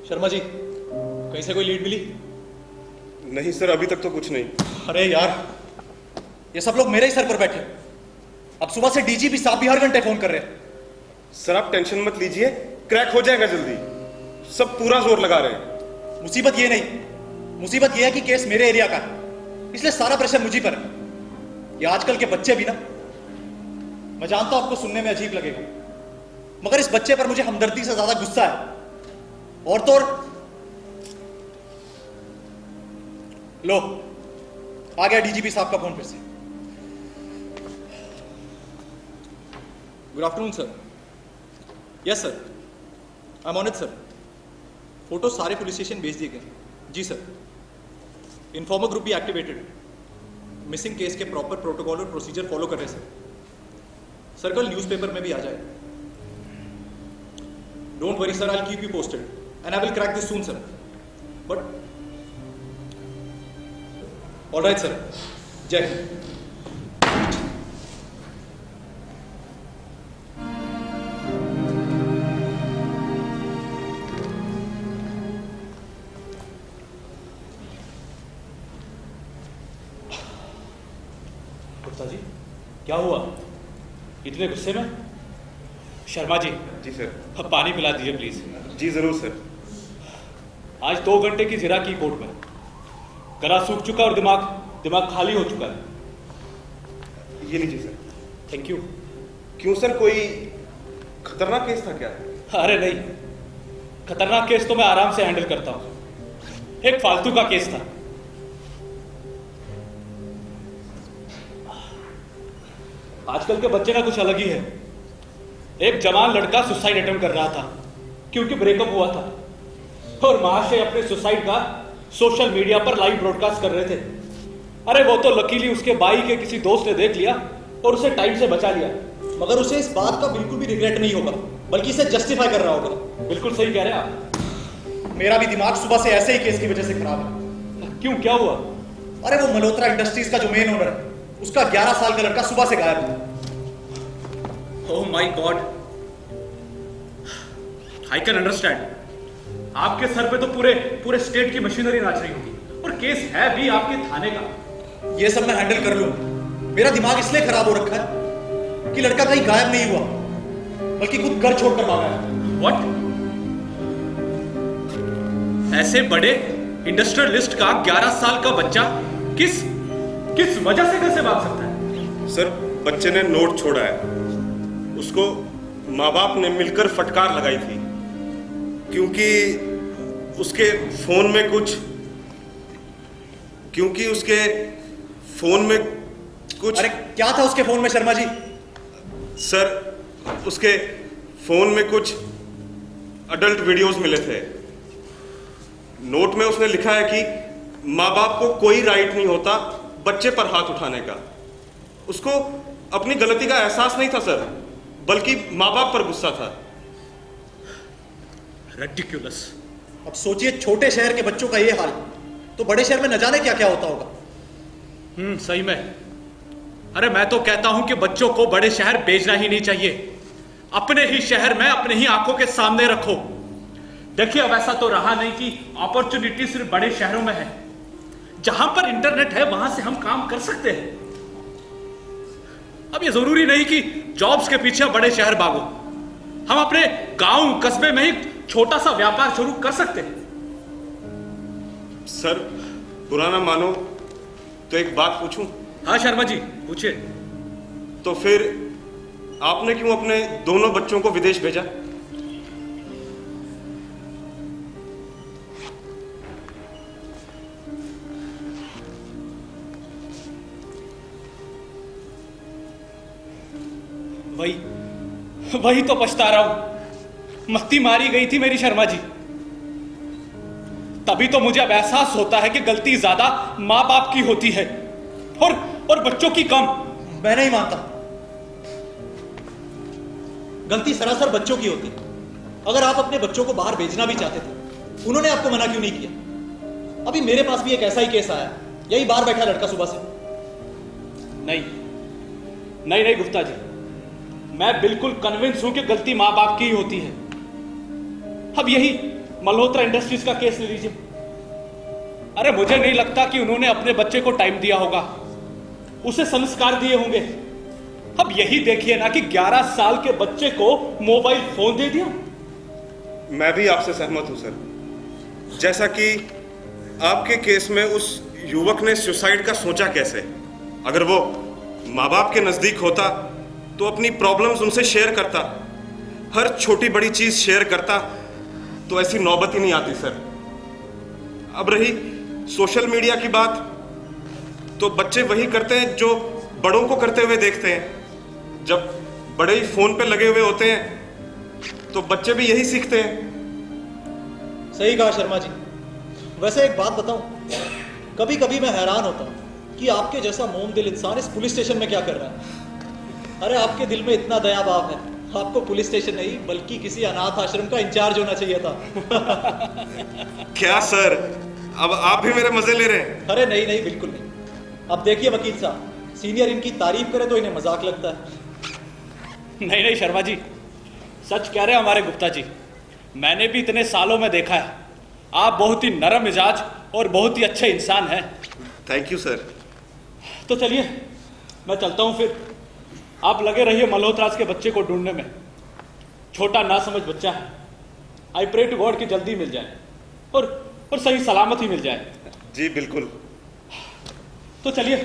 शर्मा जी, कहीं से कोई लीड मिली? नहीं सर, अभी तक तो कुछ नहीं। अरे यार, ये सब लोग मेरे ही सर पर बैठे। अब सुबह से डीजीपी साहब भी हर घंटे फोन कर रहे हैं। सर आप टेंशन मत लीजिए, क्रैक हो जाएगा जल्दी। सब पूरा जोर लगा रहे हैं। मुसीबत ये नहीं, मुसीबत ये है कि केस मेरे एरिया का है, इसलिए सारा प्रेशर मुझी पर है। ये आजकल के बच्चे भी ना, मैं जानता हूं आपको सुनने में अजीब लगेगा, मगर इस बच्चे पर मुझे हमदर्दी से ज्यादा गुस्सा है। और तो और लो, आ गया डीजीपी साहब का फोन फिर से। Good afternoon sir. Yes sir, I am on it sir. Photo सारे पुलिस स्टेशन भेज दिए गए। जी सर। इन्फॉर्मर ग्रुप भी एक्टिवेटेड। मिसिंग केस के प्रॉपर प्रोटोकॉल और प्रोसीजर फॉलो कर रहे सर। सर कल न्यूज़पेपर में भी आ जाएगा। Don't worry sir, I will keep you posted and I will crack this soon sir. But alright sir, जय हिंद। गुप्ता जी, क्या हुआ? इतने गुस्से में? शर्मा जी, जी सर। अब पानी पिला दीजिए प्लीज। जी जरूर सर। आज 2 घंटे की जिरा की कोर्ट में, गला सूख चुका और दिमाग खाली हो चुका है। ये लीजिए सर। Thank you. क्यों सर, कोई खतरनाक केस था क्या? अरे नहीं, खतरनाक केस तो मैं आराम से हैंडल करता हूं। एक फालतू का केस था। आजकल के बच्चे ना कुछ अलग ही है। एक जवान लड़का सुसाइड अटेम्प्ट कर रहा था क्योंकि ब्रेकअप हुआ था, और महाशय अपने सुसाइड का सोशल मीडिया पर लाइव ब्रॉडकास्ट कर रहे थे। अरे वो तो लकीली उसके भाई के किसी दोस्त ने देख लिया और उसे टाइम से बचा लिया। मगर उसे इस बात का बिल्कुल भी रिग्रेट नहीं होगा, बल्कि इसे जस्टिफाई कर रहा होगा। बिल्कुल सही कह रहे हैं आप। मेरा भी दिमाग सुबह से ऐसे ही केस की वजह से खराब है। क्यों, क्या हुआ? अरे वो मल्होत्रा इंडस्ट्रीज का जो मेन ओनर है, उसका 11 साल का लड़का सुबह से गायब है। Oh my God, I can understand. आपके सर पे तो पूरे स्टेट की मशीनरी नाच रही होगी, और केस है भी आपके थाने का। ये सब मैं हैंडल कर लूंगा। मेरा दिमाग इसलिए खराब हो रखा है कि लड़का कहीं गायब नहीं हुआ, बल्कि खुद घर छोड़कर भागा है। व्हाट? ऐसे बड़े इंडस्ट्रियलिस्ट का 11 साल का बच्चा किस वजह से घर से भाग सकता है? सर बच्चे ने नोट छोड़ा है, उसको माँ बाप ने मिलकर फटकार लगाई थी क्योंकि उसके फोन में कुछ अरे क्या था उसके फोन में शर्मा जी? सर उसके फोन में कुछ अडल्ट वीडियोस मिले थे। नोट में उसने लिखा है कि माँ बाप को कोई राइट नहीं होता बच्चे पर हाथ उठाने का। उसको अपनी गलती का एहसास नहीं था सर, बल्कि माँ बाप पर गुस्सा था। रिडिकुलस। अब सोचिए, छोटे शहर के बच्चों का ये हाल, तो बड़े शहर में न जाने क्या क्या होता होगा। सही में। अरे मैं तो कहता हूं कि बच्चों को बड़े शहर भेजना ही नहीं चाहिए। अपने ही शहर में अपने ही आंखों के सामने रखो। देखिए, अब ऐसा तो रहा नहीं कि अपॉर्चुनिटी सिर्फ बड़े शहरों में है। जहां पर इंटरनेट है वहां से हम काम कर सकते हैं। अब ये जरूरी नहीं कि जॉब्स के पीछे बड़े शहर भागो। हम अपने गांव कस्बे में ही छोटा सा व्यापार शुरू कर सकते हैं। सर बुरा ना मानो तो एक बात पूछूं? हाँ शर्मा जी, पूछिए। तो फिर आपने क्यों अपने दोनों बच्चों को विदेश भेजा? वही तो पछता रहा हूं। मस्ती मारी गई थी मेरी शर्मा जी। तभी तो मुझे अब एहसास होता है कि गलती ज्यादा मां बाप की होती है और बच्चों की कम। मैं नहीं मानता। गलती सरासर बच्चों की होती। अगर आप अपने बच्चों को बाहर भेजना भी चाहते थे, उन्होंने आपको मना क्यों नहीं किया? अभी मेरे पास भी एक ऐसा ही केस आया, यही बाहर बैठा लड़का सुबह से। नहीं गुप्ता जी, मैं बिल्कुल कन्विंस हूं कि गलती मां बाप की ही होती है। अब यही मल्होत्रा इंडस्ट्रीज का केस ले लीजिए। अरे मुझे नहीं लगता कि उन्होंने अपने बच्चे को टाइम दिया होगा, उसे संस्कार दिए होंगे। अब यही देखिए ना कि 11 साल के बच्चे को मोबाइल फोन दे दिया। मैं भी आपसे सहमत हूं सर। जैसा कि आपके केस में उस युवक ने सुसाइड का सोचा कैसे? अगर वो माँ बाप के नजदीक होता तो अपनी प्रॉब्लम्स उनसे शेयर करता, हर छोटी बड़ी चीज शेयर करता, तो ऐसी नौबत ही नहीं आती सर। अब रही सोशल मीडिया की बात, तो बच्चे वही करते हैं जो बड़ों को करते हुए देखते हैं। जब बड़े ही फोन पे लगे हुए होते हैं तो बच्चे भी यही सीखते हैं। सही कहा शर्मा जी। वैसे एक बात बताऊं, कभी कभी मैं हैरान होता हूं कि आपके जैसा मोम दिल इंसान इस पुलिस स्टेशन में क्या कर रहा है। अरे आपके दिल में इतना दया भाव है, आपको पुलिस स्टेशन नहीं बल्कि किसी अनाथ आश्रम का इंचार्ज होना चाहिए था। क्या सर, अब आप भी मेरे मजे ले रहे हैं? अरे नहीं नहीं, बिल्कुल नहीं। अब देखिए वकील साहब, सीनियर इनकी तारीफ करे तो इन्हें मजाक लगता है। नहीं नहीं शर्मा जी, सच कह रहे हैं हमारे गुप्ता जी। मैंने भी इतने सालों में देखा है, आप बहुत ही नरम मिजाज और बहुत ही अच्छे इंसान हैं। Thank you sir. तो चलिए मैं चलता हूं फिर। आप लगे रहिए मल्होत्रास के बच्चे को ढूंढने में। छोटा ना समझ बच्चा है। आई प्रे टू गॉड कि जल्दी मिल जाए और सही सलामत ही मिल जाए। जी बिल्कुल। तो चलिए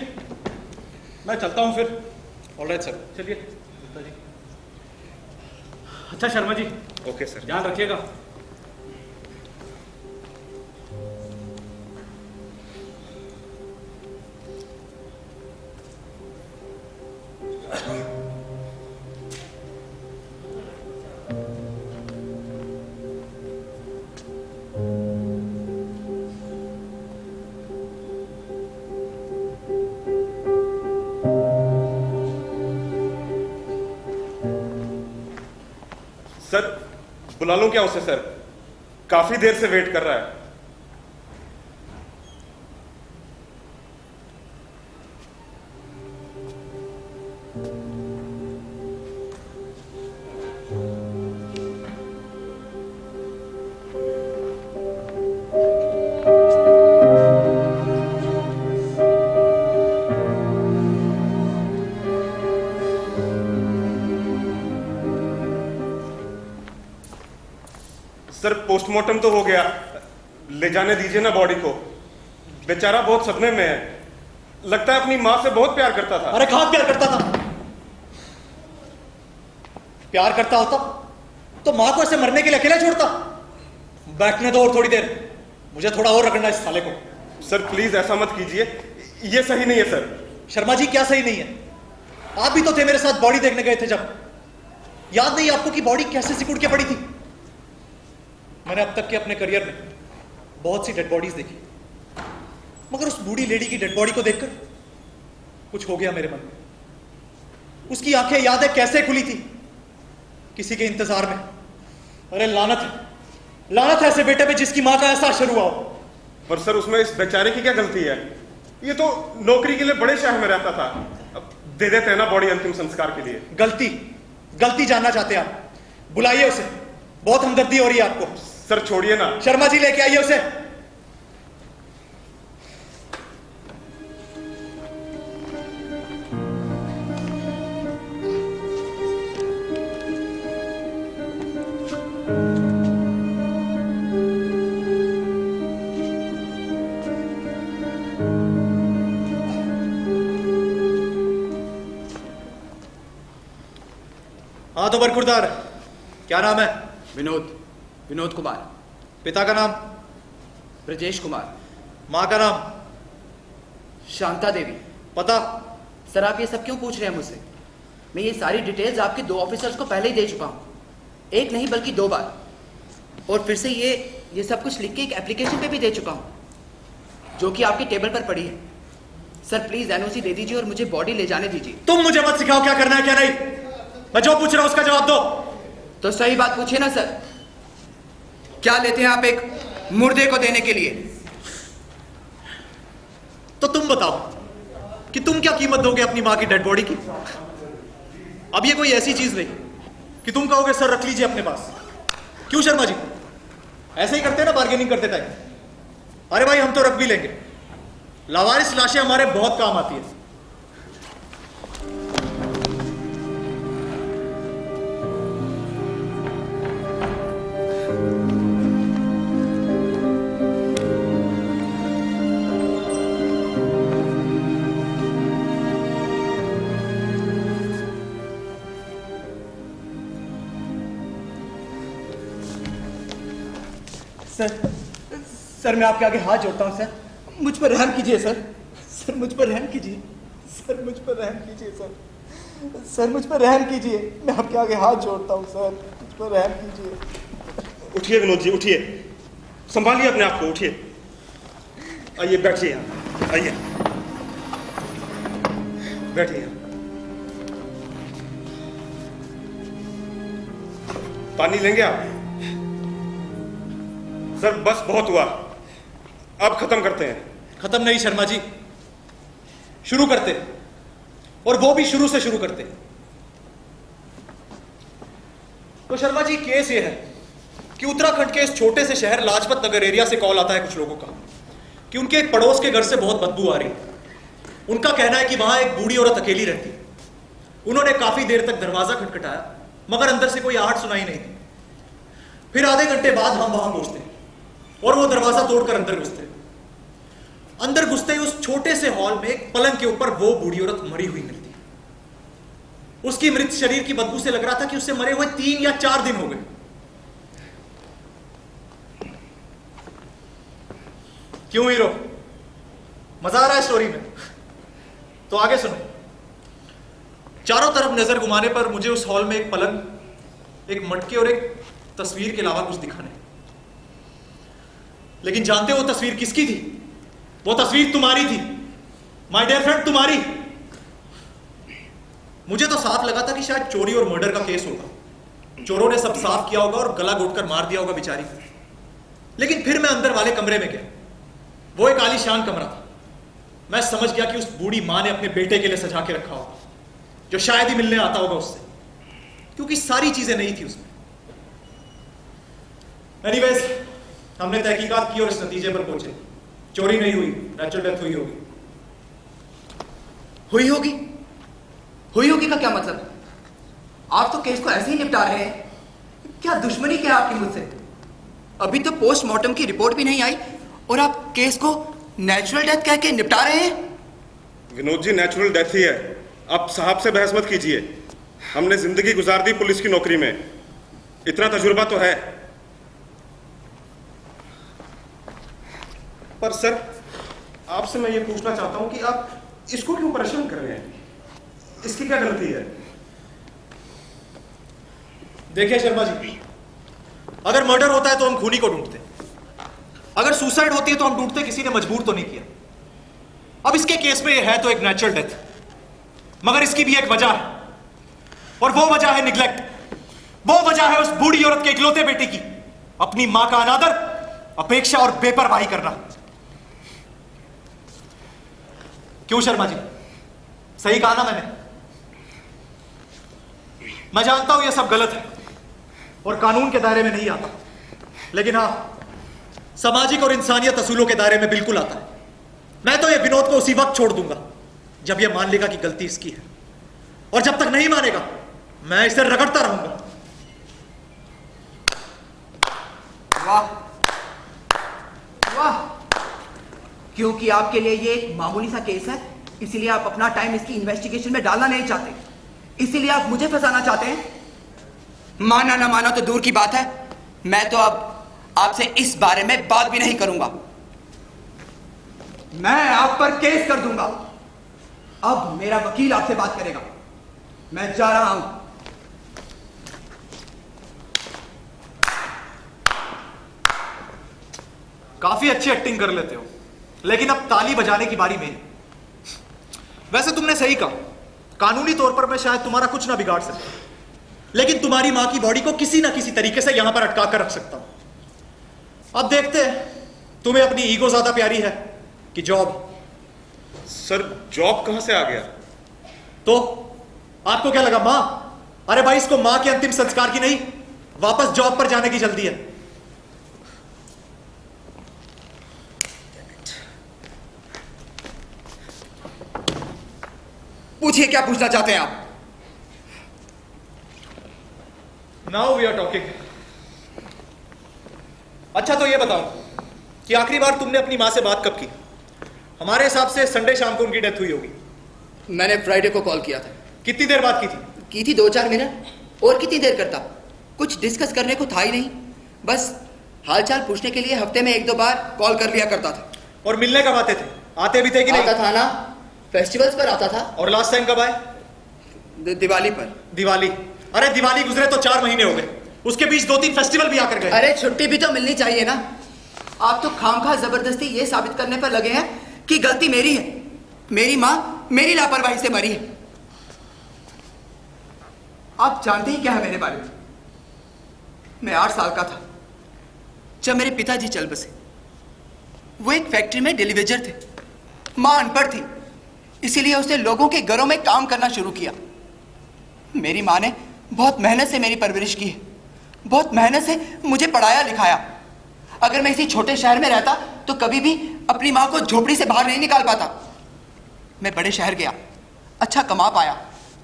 मैं चलता हूं फिर। Alright sir. चलिए गुप्ता जी। अच्छा शर्मा जी, ओके सर। ध्यान रखिएगा। सर बुला लूं क्या उसे? सर काफी देर से वेट कर रहा है। सर पोस्टमार्टम तो हो गया, ले जाने दीजिए ना बॉडी को। बेचारा बहुत सदमे में है, लगता है अपनी मां से बहुत प्यार करता था। अरे कहां प्यार करता था? प्यार करता होता तो मां को ऐसे मरने के लिए अकेला छोड़ता? बैठने दो और थोड़ी देर, मुझे थोड़ा और रगड़ना इस साले को। सर प्लीज ऐसा मत कीजिए, ये सही नहीं है सर। शर्मा जी क्या सही नहीं है? आप भी तो थे मेरे साथ बॉडी देखने गए थे जब। याद नहीं आपको कि बॉडी कैसे सिकुड़ के पड़ी थी? मैंने अब तक के अपने करियर में बहुत सी डेड बॉडीज देखी, मगर उस बूढ़ी लेडी की डेड बॉडी को देखकर कुछ हो गया मेरे मन में। उसकी आंखें याद है कैसे खुली थी, किसी के इंतजार में। अरे लानत है, लानत है ऐसे बेटे पे जिसकी मां का ऐसा असर हुआ हो। पर सर उसमें इस बेचारे की क्या गलती है? ये तो नौकरी के लिए बड़े शहर में रहता था। अब दे देते हैं ना बॉडी अंतिम संस्कार के लिए। गलती गलती जानना चाहते हैं आप? बुलाइए उसे, बहुत हमदर्दी हो रही है आपको। सर छोड़िए ना। शर्मा जी लेके आइए उसे। हाँ तो बरखुरदार, क्या नाम है? विनोद कुमार। पिता का नाम? ब्रजेश कुमार। माँ का नाम? शांता देवी। पता? सर आप ये सब क्यों पूछ रहे हैं मुझसे? मैं ये सारी डिटेल्स आपके 2 ऑफिसर्स को पहले ही दे चुका हूँ, एक नहीं बल्कि 2 बार। और फिर से ये सब कुछ लिख के एक एप्लीकेशन पे भी दे चुका हूँ, जो कि आपके टेबल पर पड़ी है। सर प्लीज एनओसी दे दीजिए और मुझे बॉडी ले जाने दीजिए। तुम मुझे मत सिखाओ क्या करना है क्या नहीं। मैं जो पूछ रहा हूं उसका जवाब दो। तो सही बात पूछिए ना सर, क्या लेते हैं आप एक मुर्दे को देने के लिए? तो तुम बताओ कि तुम क्या कीमत दोगे अपनी मां की डेड बॉडी की? अब ये कोई ऐसी चीज नहीं कि तुम कहोगे सर रख लीजिए अपने पास। क्यों शर्मा जी, ऐसे ही करते हैं ना बार्गेनिंग करते टाइम। अरे भाई हम तो रख भी लेंगे, लावारिस लाशें हमारे बहुत काम आती है। सर मैं आपके आगे हाथ जोड़ता हूँ सर, मुझ पर रहम कीजिए सर मुझ पर रहम कीजिए सर, मुझ पर रहम कीजिए सर मुझ पर रहम कीजिए, मैं आपके आगे हाथ जोड़ता हूँ सर, मुझ पर रहम कीजिए। उठिए विनोद जी, उठिए, संभालिए अपने आप को, उठिए, आइए बैठिए यहाँ, आइए बैठिए यहाँ। पानी लेंगे आप? सर बस बहुत हुआ, अब खत्म करते हैं। खत्म नहीं शर्मा जी, शुरू करते, और वो भी शुरू से शुरू करते। तो शर्मा जी केस ये है कि उत्तराखंड के इस छोटे से शहर लाजपत नगर एरिया से कॉल आता है कुछ लोगों का कि उनके एक पड़ोस के घर से बहुत बदबू आ रही है। उनका कहना है कि वहां एक बूढ़ी औरत अकेली रहती है। उन्होंने काफी देर तक दरवाजा खटखटाया मगर अंदर से कोई आहट सुनाई नहीं थी। फिर आधे घंटे बाद हम वहां पहुंचते और वो दरवाजा तोड़कर अंदर घुसते। अंदर घुसते ही उस छोटे से हॉल में एक पलंग के ऊपर वो बूढ़ी औरत मरी हुई मिलती। उसकी मृत शरीर की बदबू से लग रहा था कि उससे मरे हुए 3 या 4 दिन हो गए। क्यों हीरो, मजा आ रहा है स्टोरी में? तो आगे सुनो। चारों तरफ नजर घुमाने पर मुझे उस हॉल में एक पलंग, एक मटके और एक तस्वीर के अलावा कुछ दिखा नहीं। लेकिन जानते हो वो तस्वीर किसकी थी? वो तस्वीर तुम्हारी थी, माय डियर फ्रेंड, तुम्हारी। मुझे तो साफ लगा था कि शायद चोरी और मर्डर का केस होगा। चोरों ने सब साफ किया होगा और गला घोटकर मार दिया होगा बेचारी। लेकिन फिर मैं अंदर वाले कमरे में गया। वो एक आलीशान कमरा था। मैं समझ गया कि उस बूढ़ी मां ने अपने बेटे के लिए सजा के रखा होगा, जो शायद ही मिलने आता होगा उससे, क्योंकि सारी चीजें नहीं थी उसमें। एनीवेज, हमने तहकीकात की और इस नतीजे पर पहुंचे, चोरी नहीं हुई, नेचुरल डेथ हुई होगी। हुई होगी? हुई होगी का क्या मतलब? आप तो केस को ऐसे ही निपटा रहे हैं। क्या दुश्मनी क्या आपकी मुझसे? अभी तो पोस्टमार्टम की रिपोर्ट भी नहीं आई और आप केस को नेचुरल डेथ कह के निपटा रहे हैं। विनोद जी, नेचुरल डेथ ही है। आप साहब से बहस मत कीजिए। हमने जिंदगी गुजार दी पुलिस की नौकरी में, इतना तजुर्बा तो है। पर सर, आपसे मैं ये पूछना चाहता हूं कि आप इसको क्यों परेशान कर रहे हैं? इसकी क्या गलती है? देखिए शर्मा जी, अगर मर्डर होता है तो हम खूनी को ढूंढते, अगर सुसाइड होती है तो हम ढूंढते किसी ने मजबूर तो नहीं किया। अब इसके केस में ये है तो एक नेचुरल डेथ, मगर इसकी भी एक वजह है, और वो वजह है निग्लेक्ट। वो वजह है उस बूढ़ी औरत के इकलौते बेटे की अपनी मां का अनादर, अपेक्षा और बेपरवाही करना। क्यों शर्मा जी, सही कहा ना मैंने? मैं जानता हूं यह सब गलत है और कानून के दायरे में नहीं आता, लेकिन हां, सामाजिक और इंसानियत असूलों के दायरे में बिल्कुल आता है। मैं तो ये विनोद को उसी वक्त छोड़ दूंगा जब यह मान लेगा कि गलती इसकी है, और जब तक नहीं मानेगा मैं इसे रगड़ता रहूंगा। वाह वाह, क्योंकि आपके लिए ये एक मामूली सा केस है, इसीलिए आप अपना टाइम इसकी इन्वेस्टिगेशन में डालना नहीं चाहते, इसीलिए आप मुझे फंसाना चाहते हैं। माना ना माना तो दूर की बात है, मैं तो अब आपसे इस बारे में बात भी नहीं करूंगा। मैं आप पर केस कर दूंगा। अब मेरा वकील आपसे बात करेगा। मैं जा रहा हूं। काफी अच्छी एक्टिंग कर लेते हो, लेकिन अब ताली बजाने की बारी मेरी। वैसे तुमने सही कहा, कानूनी तौर पर मैं शायद तुम्हारा कुछ ना बिगाड़ सकता, लेकिन तुम्हारी मां की बॉडी को किसी ना किसी तरीके से यहां पर अटका कर रख सकता हूं। अब देखते हैं तुम्हें अपनी ईगो ज्यादा प्यारी है कि जॉब। सर, जॉब कहां से आ गया? तो आपको क्या लगा मां? अरे भाई, इसको मां के अंतिम संस्कार की नहीं, वापस जॉब पर जाने की जल्दी है। पूछिए क्या पूछना चाहते हैं आप? Now we are talking. अच्छा तो ये बताओ कि आखिरी बार तुमने अपनी माँ से बात कब की? हमारे हिसाब से संडे शाम को उनकी डेथ हुई होगी। मैंने फ्राइडे को कॉल किया था। कितनी देर बात की थी? की थी 2-4 मिनट। और कितनी देर करता? कुछ डिस्कस करने को था ही नहीं। बस हालचाल पूछने के लिए हफ्ते में 1-2 बार कॉल कर लिया करता था। और मिलने कब आते थे? आते भी थे कि नहीं? आता था ना, फेस्टिवल्स पर आता था। और लास्ट टाइम कब आए? दिवाली पर। दिवाली? अरे दिवाली गुजरे तो 4 महीने हो गए, उसके बीच 2-3 फेस्टिवल भी आकर गए। अरे छुट्टी भी तो मिलनी चाहिए ना। आप तो खामखा जबरदस्ती ये साबित करने पर लगे हैं कि गलती मेरी है। मेरी माँ मेरी लापरवाही से मरी है। आप जानते ही क्या है मेरे बारे में। मैं 8 साल का था जब मेरे पिताजी चल बसे। वो एक फैक्ट्री में डिलीवेजर थे। माँ अनपढ़ थी, इसीलिए उसने लोगों के घरों में काम करना शुरू किया। मेरी माँ ने बहुत मेहनत से मेरी परवरिश की है, बहुत मेहनत से मुझे पढ़ाया लिखाया। अगर मैं इसी छोटे शहर में रहता तो कभी भी अपनी माँ को झोपड़ी से बाहर नहीं निकाल पाता। मैं बड़े शहर गया, अच्छा कमा पाया,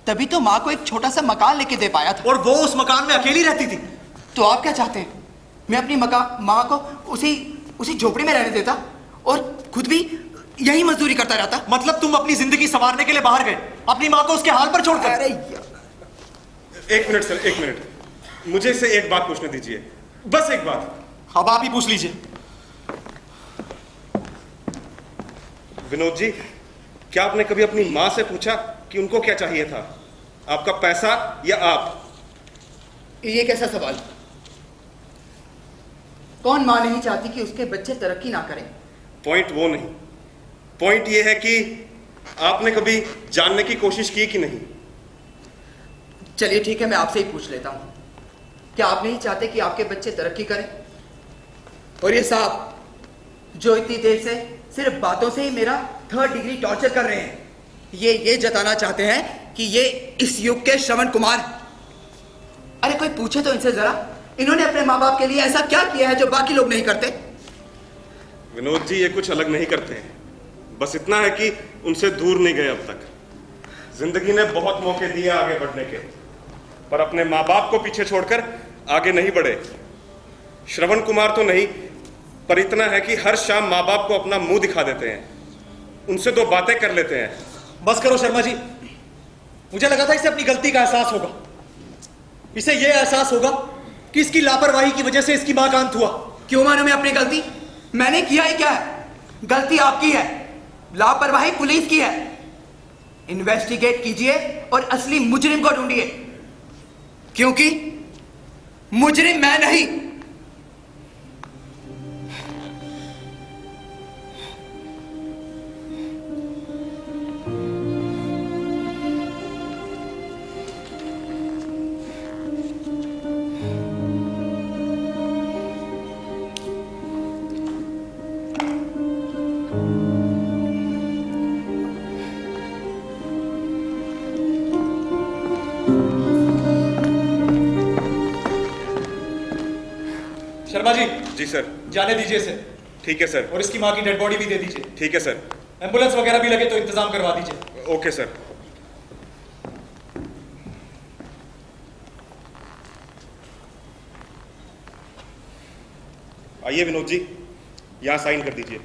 तभी तो माँ को एक छोटा सा मकान लेके दे पाया था। और वो उस मकान में अकेली रहती थी। तो आप क्या चाहते हैं? मैं अपनी माँ को उसी झोपड़ी में रहने देता और खुद भी यही मजदूरी करता रहता? मतलब तुम अपनी जिंदगी संवारने के लिए बाहर गए, अपनी माँ को उसके हाल पर छोड़कर? अरे यार। एक मिनट सर, एक मिनट, मुझे इससे एक बात पूछने दीजिए, बस एक बात। अब आप ही पूछ लीजिए। विनोद जी, क्या आपने कभी अपनी माँ से पूछा कि उनको क्या चाहिए था, आपका पैसा या आप? ये कैसा सवाल? कौन माँ नहीं चाहती कि उसके बच्चे तरक्की ना करें? पॉइंट वो नहीं, पॉइंट ये है कि आपने कभी जानने की कोशिश की कि नहीं? चलिए ठीक है, मैं आपसे ही पूछ लेता हूं। क्या आप नहीं चाहते कि आपके बच्चे तरक्की करें? और ये साहब जो इतनी देर से सिर्फ बातों से ही मेरा 3rd डिग्री टॉर्चर कर रहे हैं, ये जताना चाहते हैं कि ये इस युग के श्रवण कुमार। अरे कोई पूछे तो इनसे जरा, इन्होंने अपने माँ बाप के लिए ऐसा क्या किया है जो बाकी लोग नहीं करते? विनोद जी, ये कुछ अलग नहीं करते हैं, बस इतना है कि उनसे दूर नहीं गए अब तक। जिंदगी ने बहुत मौके दिए आगे बढ़ने के, पर अपने माँ बाप को पीछे छोड़कर आगे नहीं बढ़े। श्रवण कुमार तो नहीं, पर इतना है कि हर शाम माँ बाप को अपना मुंह दिखा देते हैं, उनसे 2 बातें कर लेते हैं। बस करो शर्मा जी, मुझे लगा था इसे अपनी गलती का एहसास होगा। इसे यह एहसास होगा कि इसकी लापरवाही की वजह से इसकी मां का अंत हुआ। क्यों मानूं मैं अपनी गलती? मैंने किया ही क्या है? गलती आपकी है, लापरवाही पुलिस की है। इन्वेस्टिगेट कीजिए और असली मुजरिम को ढूंढिए, क्योंकि मुजरिम मैं नहीं। शर्मा जी। जी सर। जाने दीजिए इसे। ठीक है सर। और इसकी माँ की डेड बॉडी भी दे दीजिए। ठीक है सर। एम्बुलेंस वगैरह भी लगे तो इंतजाम करवा दीजिए। Okay sir. आइए विनोद जी, यहां साइन कर दीजिए।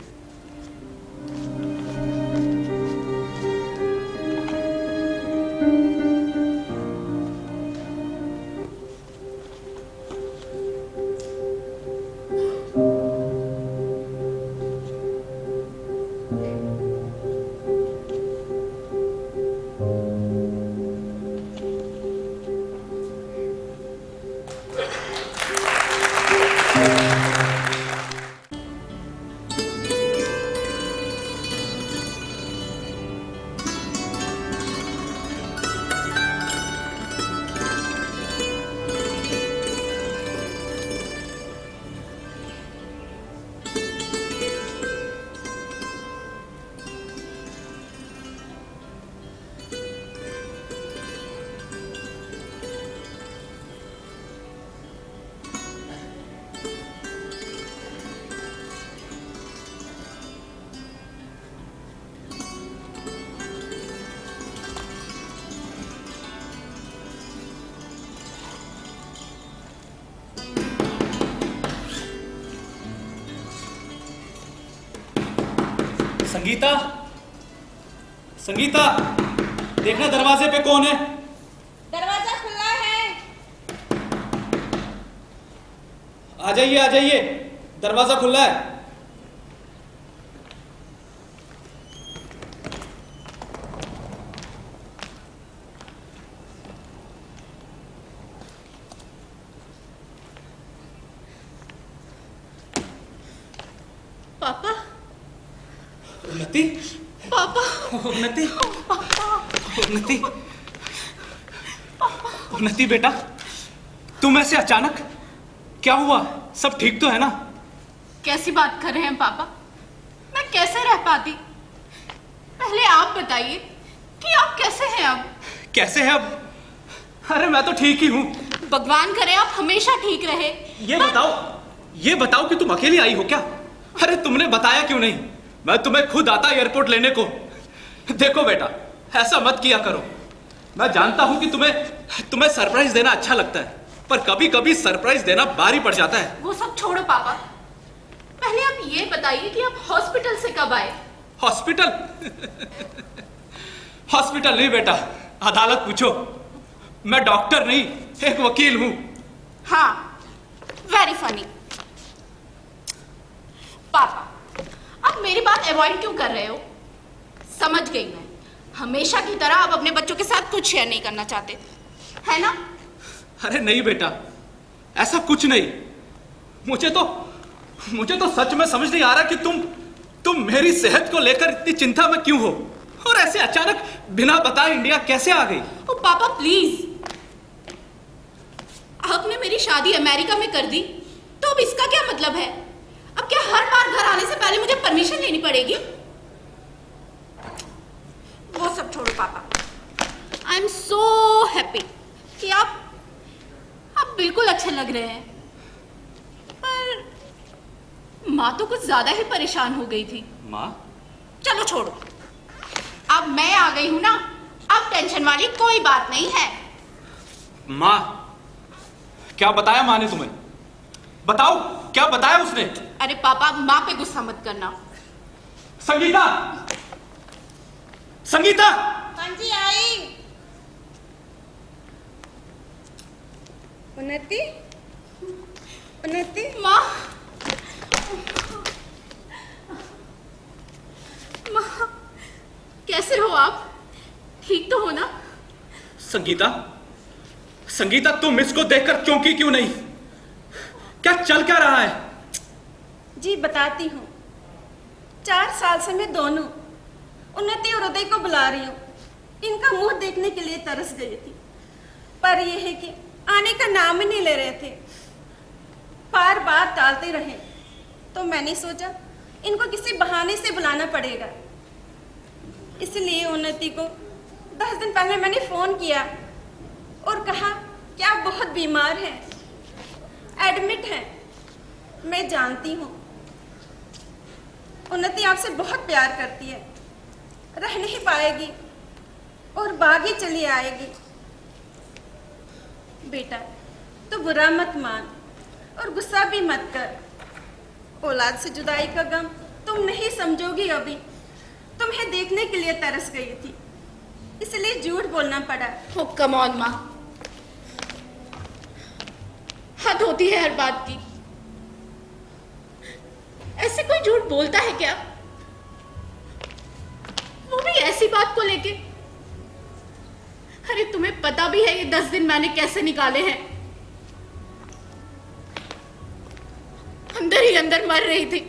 संगीता, संगीता, देखना दरवाजे पे कौन है। दरवाजा खुला है। आ जाइए, दरवाजा खुला है। पापा, उन्नति, पापा, उन्नति, उन्नति, उन्नति बेटा, तुम ऐसे अचानक, क्या हुआ? सब ठीक तो है ना? कैसी बात कर रहे हैं पापा? मैं कैसे रह पाती? पहले आप बताइए कि आप कैसे हैं अब? कैसे है अब? अरे मैं तो ठीक ही हूँ। भगवान करे आप हमेशा ठीक रहे। ये बताओ कि तुम अकेली आई हो क्या? अरे तुमने बताया क्यों नहीं? मैं तुम्हें खुद आता एयरपोर्ट लेने को। देखो बेटा, ऐसा मत किया करो। मैं जानता हूं कि तुम्हें सरप्राइज देना अच्छा लगता है, पर कभी कभी सरप्राइज देना भारी पड़ जाता है। वो सब छोड़ो पापा, पहले आप ये बताइए कि आप हॉस्पिटल से कब आए? हॉस्पिटल? हॉस्पिटल नहीं बेटा, अदालत पूछो। मैं डॉक्टर नहीं, एक वकील हूं। हाँ, वेरी फनी। पापा, आप मेरी बात अवॉइड क्यों कर रहे हो? समझ गई मैं, हमेशा की तरह आप अपने बच्चों के साथ कुछ शेयर नहीं करना चाहते, है ना? अरे नहीं बेटा, ऐसा कुछ नहीं। मुझे तो सच में समझ नहीं आ रहा कि तुम मेरी सेहत को लेकर इतनी चिंता में क्यों हो, और ऐसे अचानक बिना बताए इंडिया कैसे आ गई? ओ पापा प्लीज, आपने मेरी शादी अमेरिका में कर दी, तो अब इसका क्या मतलब है? अब क्या हर बार घर आने से पहले मुझे परमिशन लेनी पड़ेगी? वो सब छोड़ो पापा, आई एम सो हैप्पी कि आप बिल्कुल अच्छे लग रहे हैं। पर माँ तो कुछ ज्यादा ही परेशान हो गई थी। माँ? चलो छोड़ो, अब मैं आ गई हूं ना, अब टेंशन वाली कोई बात नहीं है। माँ? क्या बताया माँ ने तुम्हें? बताओ, क्या बताया उसने? अरे पापा, माँ पे गुस्सा मत करना। संगीता, संगीता! हाँ जी, आई। उन्नति, उन्नति, माँ, माँ, कैसे हो आप? ठीक तो हो ना? संगीता, संगीता, तुम इसको देखकर चौंकी क्यों नहीं? क्या चल क्या रहा है? जी बताती हूँ। 4 साल से मैं दोनों उन्नति और उदय को बुला रही हूँ। इनका मुंह देखने के लिए तरस गई थी, पर यह है कि आने का नाम ही नहीं ले रहे थे। बार बार टालते रहे, तो मैंने सोचा इनको किसी बहाने से बुलाना पड़ेगा। इसलिए उन्नति को 10 दिन पहले मैंने फोन किया और कहा कि आप बहुत बीमार हैं, एडमिट हैं। मैं जानती हूँ उन्नति आपसे बहुत प्यार करती है, रह नहीं पाएगी और भागी चली आएगी। बेटा, तो बुरा मत मान और गुस्सा भी मत कर। औलाद से जुदाई का गम तुम नहीं समझोगी। अभी तुम्हें देखने के लिए तरस गई थी, इसलिए झूठ बोलना पड़ा। ओ कम ऑन माँ, हद होती है हर बात की। ऐसे कोई झूठ बोलता है क्या? वो भी ऐसी बात को लेके। अरे तुम्हें पता भी है ये 10 दिन मैंने कैसे निकाले हैं। अंदर ही अंदर मर रही थी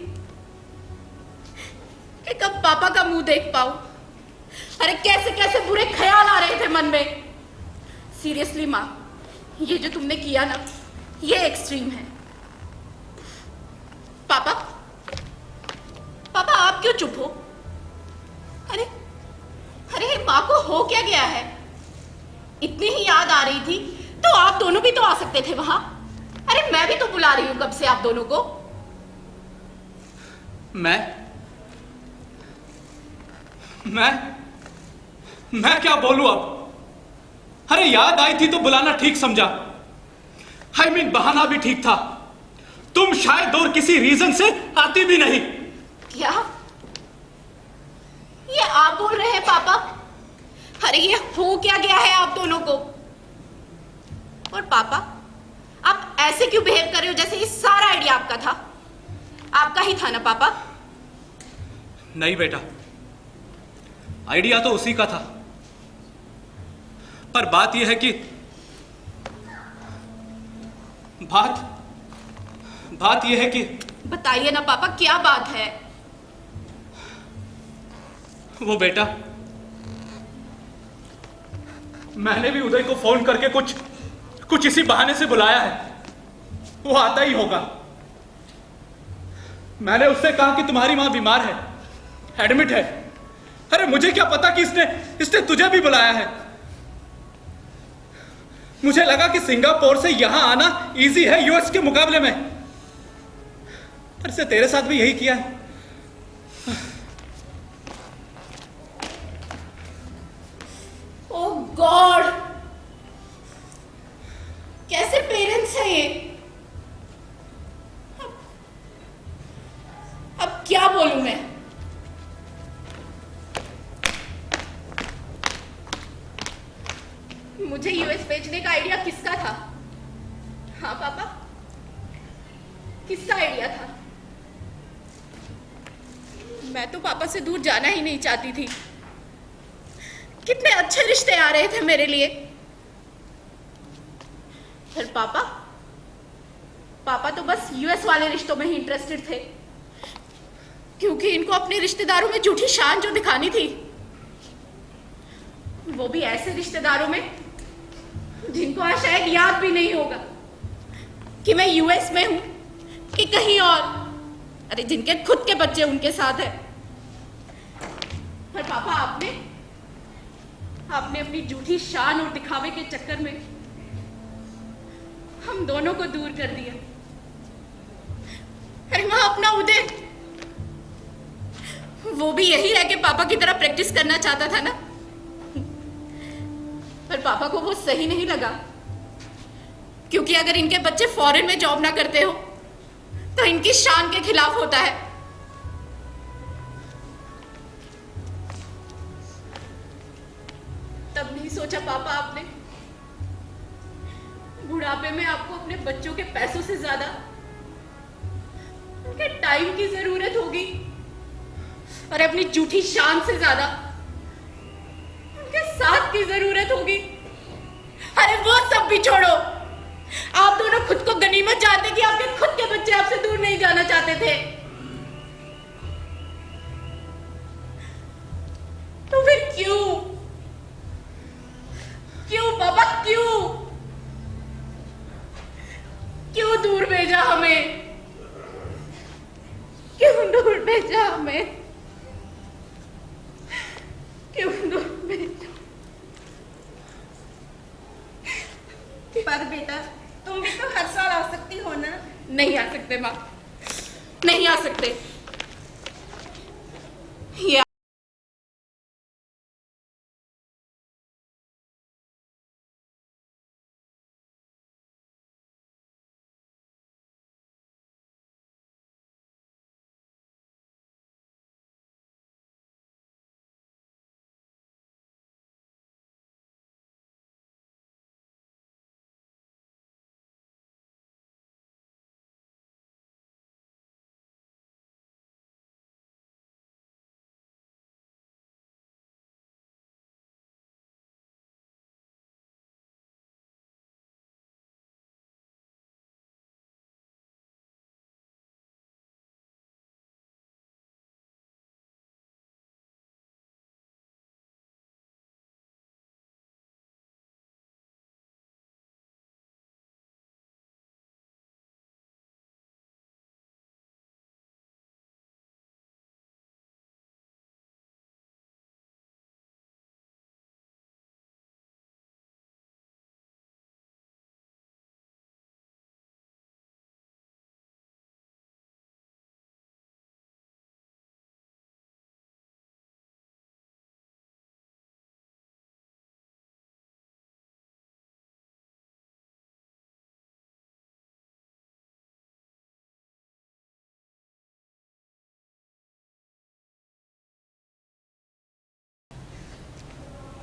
कि कब पापा का मुंह देख पाऊं। अरे कैसे कैसे बुरे ख्याल आ रहे थे मन में। सीरियसली माँ, ये जो तुमने किया ना, ये एक्सट्रीम है। पापा, पापा आप क्यों चुप हो? अरे अरे माँ को हो क्या गया है? इतनी ही याद आ रही थी तो आप दोनों भी तो आ सकते थे वहां। अरे मैं भी तो बुला रही हूं कब से आप दोनों को। मैं क्या बोलूं अब? अरे याद आई थी तो बुलाना ठीक समझा। I mean, बहाना भी ठीक था। तुम शायद और किसी रीजन से आती भी नहीं। क्या? ये आप बोल रहे हैं पापा? अरे ये हो क्या गया है आप दोनों को? और पापा, आप ऐसे क्यों बिहेव कर रहे हो जैसे ये सारा आइडिया आपका था? आपका ही था ना पापा? नहीं बेटा, आइडिया तो उसी का था, पर बात यह है कि बात यह है कि बताइए ना पापा, क्या बात है? वो बेटा, मैंने भी उदय को फोन करके कुछ इसी बहाने से बुलाया है, वो आता ही होगा। मैंने उससे कहा कि तुम्हारी मां बीमार है, एडमिट है। अरे मुझे क्या पता कि इसने तुझे भी बुलाया है। मुझे लगा कि सिंगापुर से यहां आना इजी है यूएस के मुकाबले में, पर इसने तेरे साथ भी यही किया है। ओह गॉड, कैसे पेरेंट्स हैं ये? अब क्या बोलूं मैं? मुझे यूएस भेजने का आइडिया किसका था? हाँ पापा, किसका आइडिया था? मैं तो पापा से दूर जाना ही नहीं चाहती थी। कितने अच्छे रिश्ते आ रहे थे मेरे लिए। फिर पापा तो बस यूएस वाले रिश्तों में ही इंटरेस्टेड थे, क्योंकि इनको अपने रिश्तेदारों में झूठी शान जो दिखानी थी, वो भी ऐसे रिश्तेदारों में जिनको आज शायद याद भी नहीं होगा कि मैं यूएस में हूं कि कहीं और। अरे जिनके खुद के बच्चे उनके साथ है। पर पापा, आपने अपनी झूठी शान और दिखावे के चक्कर में हम दोनों को दूर कर दिया। अरे वहां अपना उदय, वो भी यही है कि पापा की तरह प्रैक्टिस करना चाहता था ना, पर पापा को वो सही नहीं लगा, क्योंकि अगर इनके बच्चे फॉरेन में जॉब ना करते हो तो इनकी शान के खिलाफ होता है। तब नहीं सोचा पापा आपने बुढ़ापे में आपको अपने बच्चों के पैसों से ज्यादा उनके टाइम की जरूरत होगी, और अपनी झूठी शान से ज्यादा उनके साथ की जरूरत होगी। अरे वो सब भी छोड़ो, आप दोनों खुद को गनीमत जानते कि आपके खुद के बच्चे आपसे दूर नहीं जाना चाहते थे, तो फिर क्यों पापा, क्यों दूर भेजा हमें? क्यों दूर भेजा हमें? क्यों दूर भेजा? पर बेटा, तुम भी तो हर साल आ सकती हो ना। नहीं आ सकते माँ, नहीं आ सकते। ये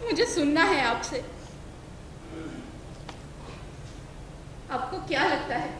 मुझे सुनना है आपसे। आपको क्या लगता है?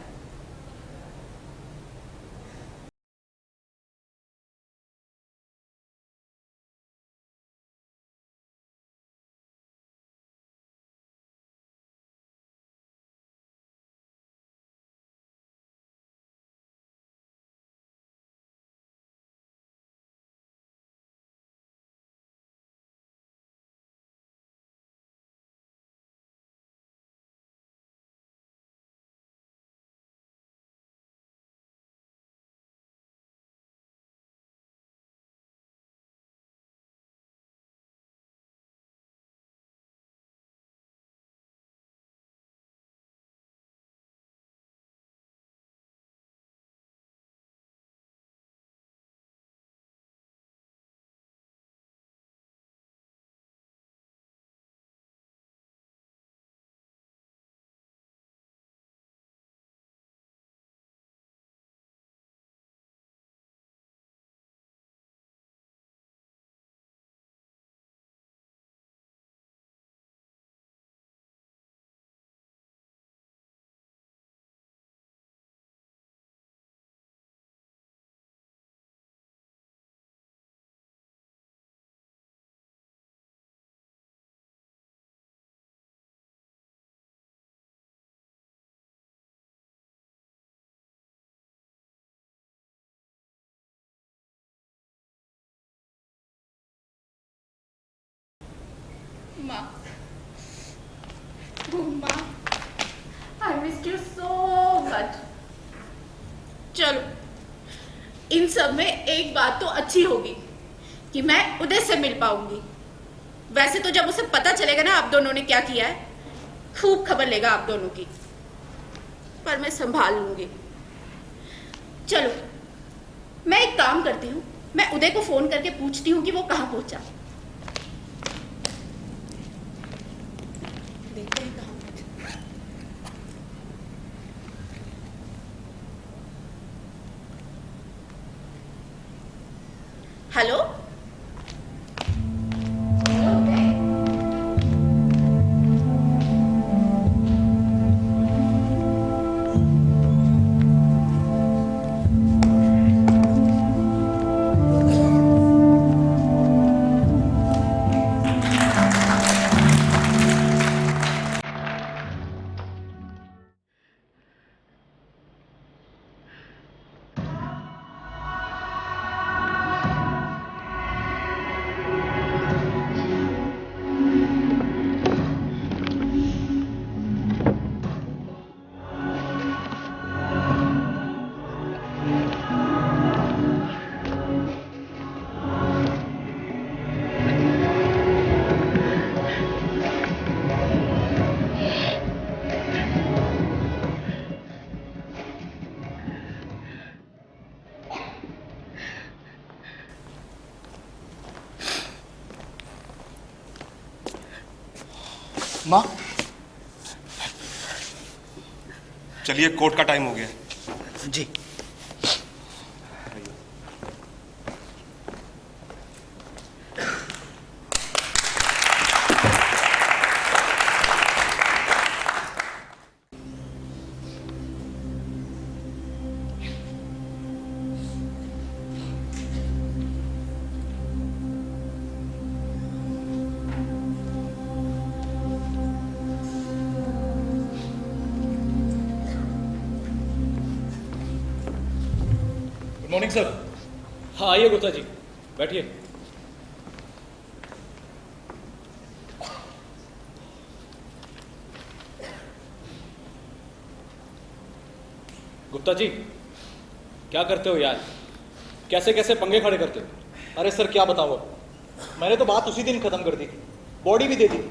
माँ, माँ, I missed you so much. चलो, इन सब में एक बात तो अच्छी होगी कि मैं उदय से मिल पाऊंगी। वैसे तो जब उसे पता चलेगा ना आप दोनों ने क्या किया है, खूब खबर लेगा आप दोनों की। पर मैं संभाल लूंगी। चलो, मैं एक काम करती हूँ, मैं उदय को फोन करके पूछती हूँ कि वो कहाँ पहुंचा। देखते हैं कहाँ पहुंचा। हेलो, माँ, चलिए, कोर्ट का टाइम हो गया। जी। Good morning sir. हाँ, आइए गुप्ता जी, बैठिए। गुप्ता जी, क्या करते हो यार? कैसे कैसे पंगे खड़े करते हो? अरे सर क्या बताओ, मैंने तो बात उसी दिन खत्म कर दी, बॉडी भी दे दी,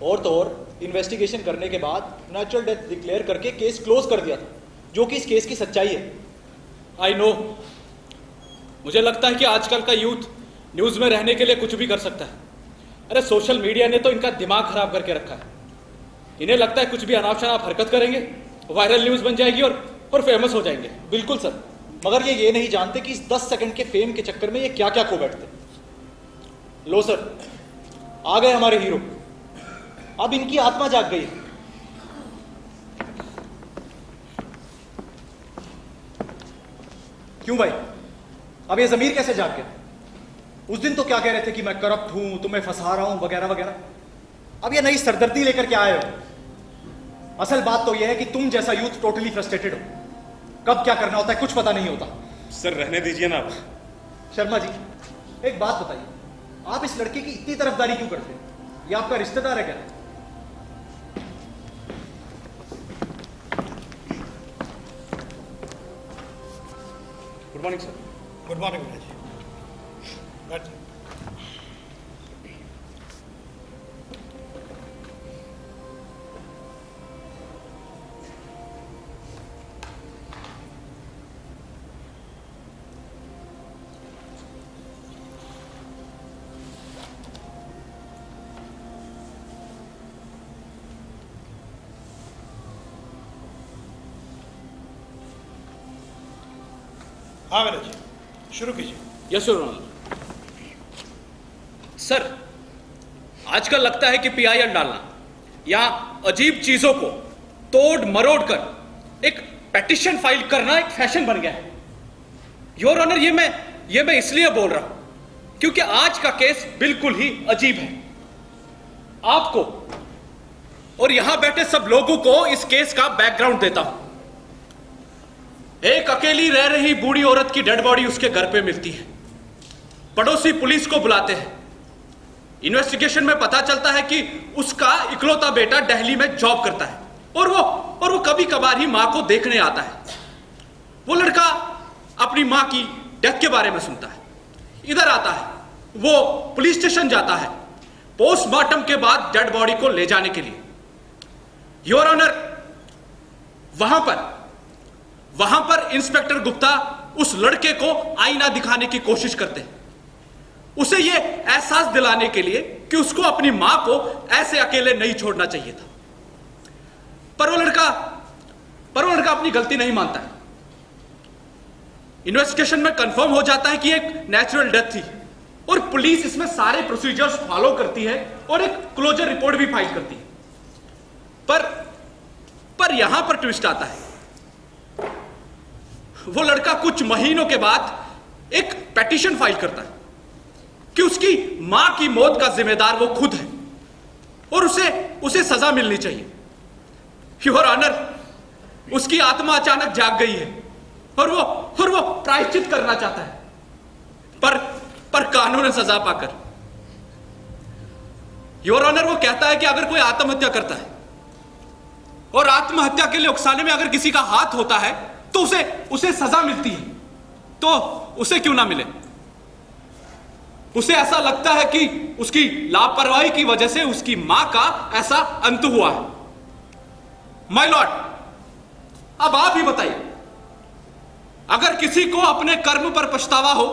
और तो और इन्वेस्टिगेशन करने के बाद नेचुरल डेथ डिक्लेयर करके केस क्लोज कर दिया था, जो कि इस केस की सच्चाई है। I know. मुझे लगता है कि आजकल का यूथ न्यूज़ में रहने के लिए कुछ भी कर सकता है। अरे सोशल मीडिया ने तो इनका दिमाग खराब करके रखा है। इन्हें लगता है कुछ भी अनाप शनाप हरकत करेंगे, वायरल न्यूज़ बन जाएगी और फेमस हो जाएंगे। बिल्कुल सर, मगर ये नहीं जानते कि इस 10 सेकंड के फेम के चक्कर में ये क्या क्या खो बैठते। लो सर, आ गए हमारे हीरो। अब इनकी आत्मा जाग गई है। क्यों भाई, अब ये जमीर कैसे जाग गया? उस दिन तो क्या कह रहे थे कि मैं करप्ट हूं, तुम्हें फंसा रहा हूं वगैरह वगैरह। अब ये नई सरदर्दी लेकर के आए हो। असल बात तो यह है कि तुम जैसा यूथ टोटली फ्रस्ट्रेटेड हो। कब क्या करना होता है कुछ पता नहीं होता। सर रहने दीजिए ना आप। शर्मा जी, एक बात बताइए, आप इस लड़के की इतनी तरफदारी क्यों करते हैं? ये आपका रिश्तेदार है क्या? Good morning sir. Good morning Vinay ji, बैठ। हाँ विनय जी, शुरू कीजिए। Yes your honour. सर, आजकल लगता है कि पीआईएल डालना या अजीब चीजों को तोड़ मरोड़ कर एक पेटिशन फाइल करना एक फैशन बन गया है। योर ऑनर, ये मैं इसलिए बोल रहा हूं क्योंकि आज का केस बिल्कुल ही अजीब है। आपको और यहां बैठे सब लोगों को इस केस का बैकग्राउंड देता हूं। एक अकेली रह रही बूढ़ी औरत की डेड बॉडी उसके घर पे मिलती है। पड़ोसी पुलिस को बुलाते हैं। इन्वेस्टिगेशन में पता चलता है कि उसका इकलौता बेटा दिल्ली में जॉब करता है और वो कभी कभार ही मां को देखने आता है। वो लड़का अपनी मां की डेथ के बारे में सुनता है, इधर आता है, वो पुलिस स्टेशन जाता है पोस्टमार्टम के बाद डेड बॉडी को ले जाने के लिए। योर ऑनर, वहां पर इंस्पेक्टर गुप्ता उस लड़के को आईना दिखाने की कोशिश करते हैं, उसे यह एहसास दिलाने के लिए कि उसको अपनी मां को ऐसे अकेले नहीं छोड़ना चाहिए था। पर वो लड़का अपनी गलती नहीं मानता है। इन्वेस्टिगेशन में कंफर्म हो जाता है कि एक नेचुरल डेथ थी और पुलिस इसमें सारे प्रोसीजर्स फॉलो करती है और एक क्लोजर रिपोर्ट भी फाइल करती है। पर यहां पर ट्विस्ट आता है। वो लड़का कुछ महीनों के बाद एक पेटिशन फाइल करता है कि उसकी मां की मौत का जिम्मेदार वो खुद है और उसे सजा मिलनी चाहिए। योर ऑनर, उसकी आत्मा अचानक जाग गई है और वो प्रायश्चित करना चाहता है, पर कानून सजा पाकर। योर ऑनर, वो कहता है कि अगर कोई आत्महत्या करता है और आत्महत्या के लिए उकसाने में अगर किसी का हाथ होता है तो उसे सजा मिलती है, तो उसे क्यों ना मिले? उसे ऐसा लगता है कि उसकी लापरवाही की वजह से उसकी मां का ऐसा अंत हुआ है। माय लॉर्ड, अब आप ही बताइए, अगर किसी को अपने कर्म पर पछतावा हो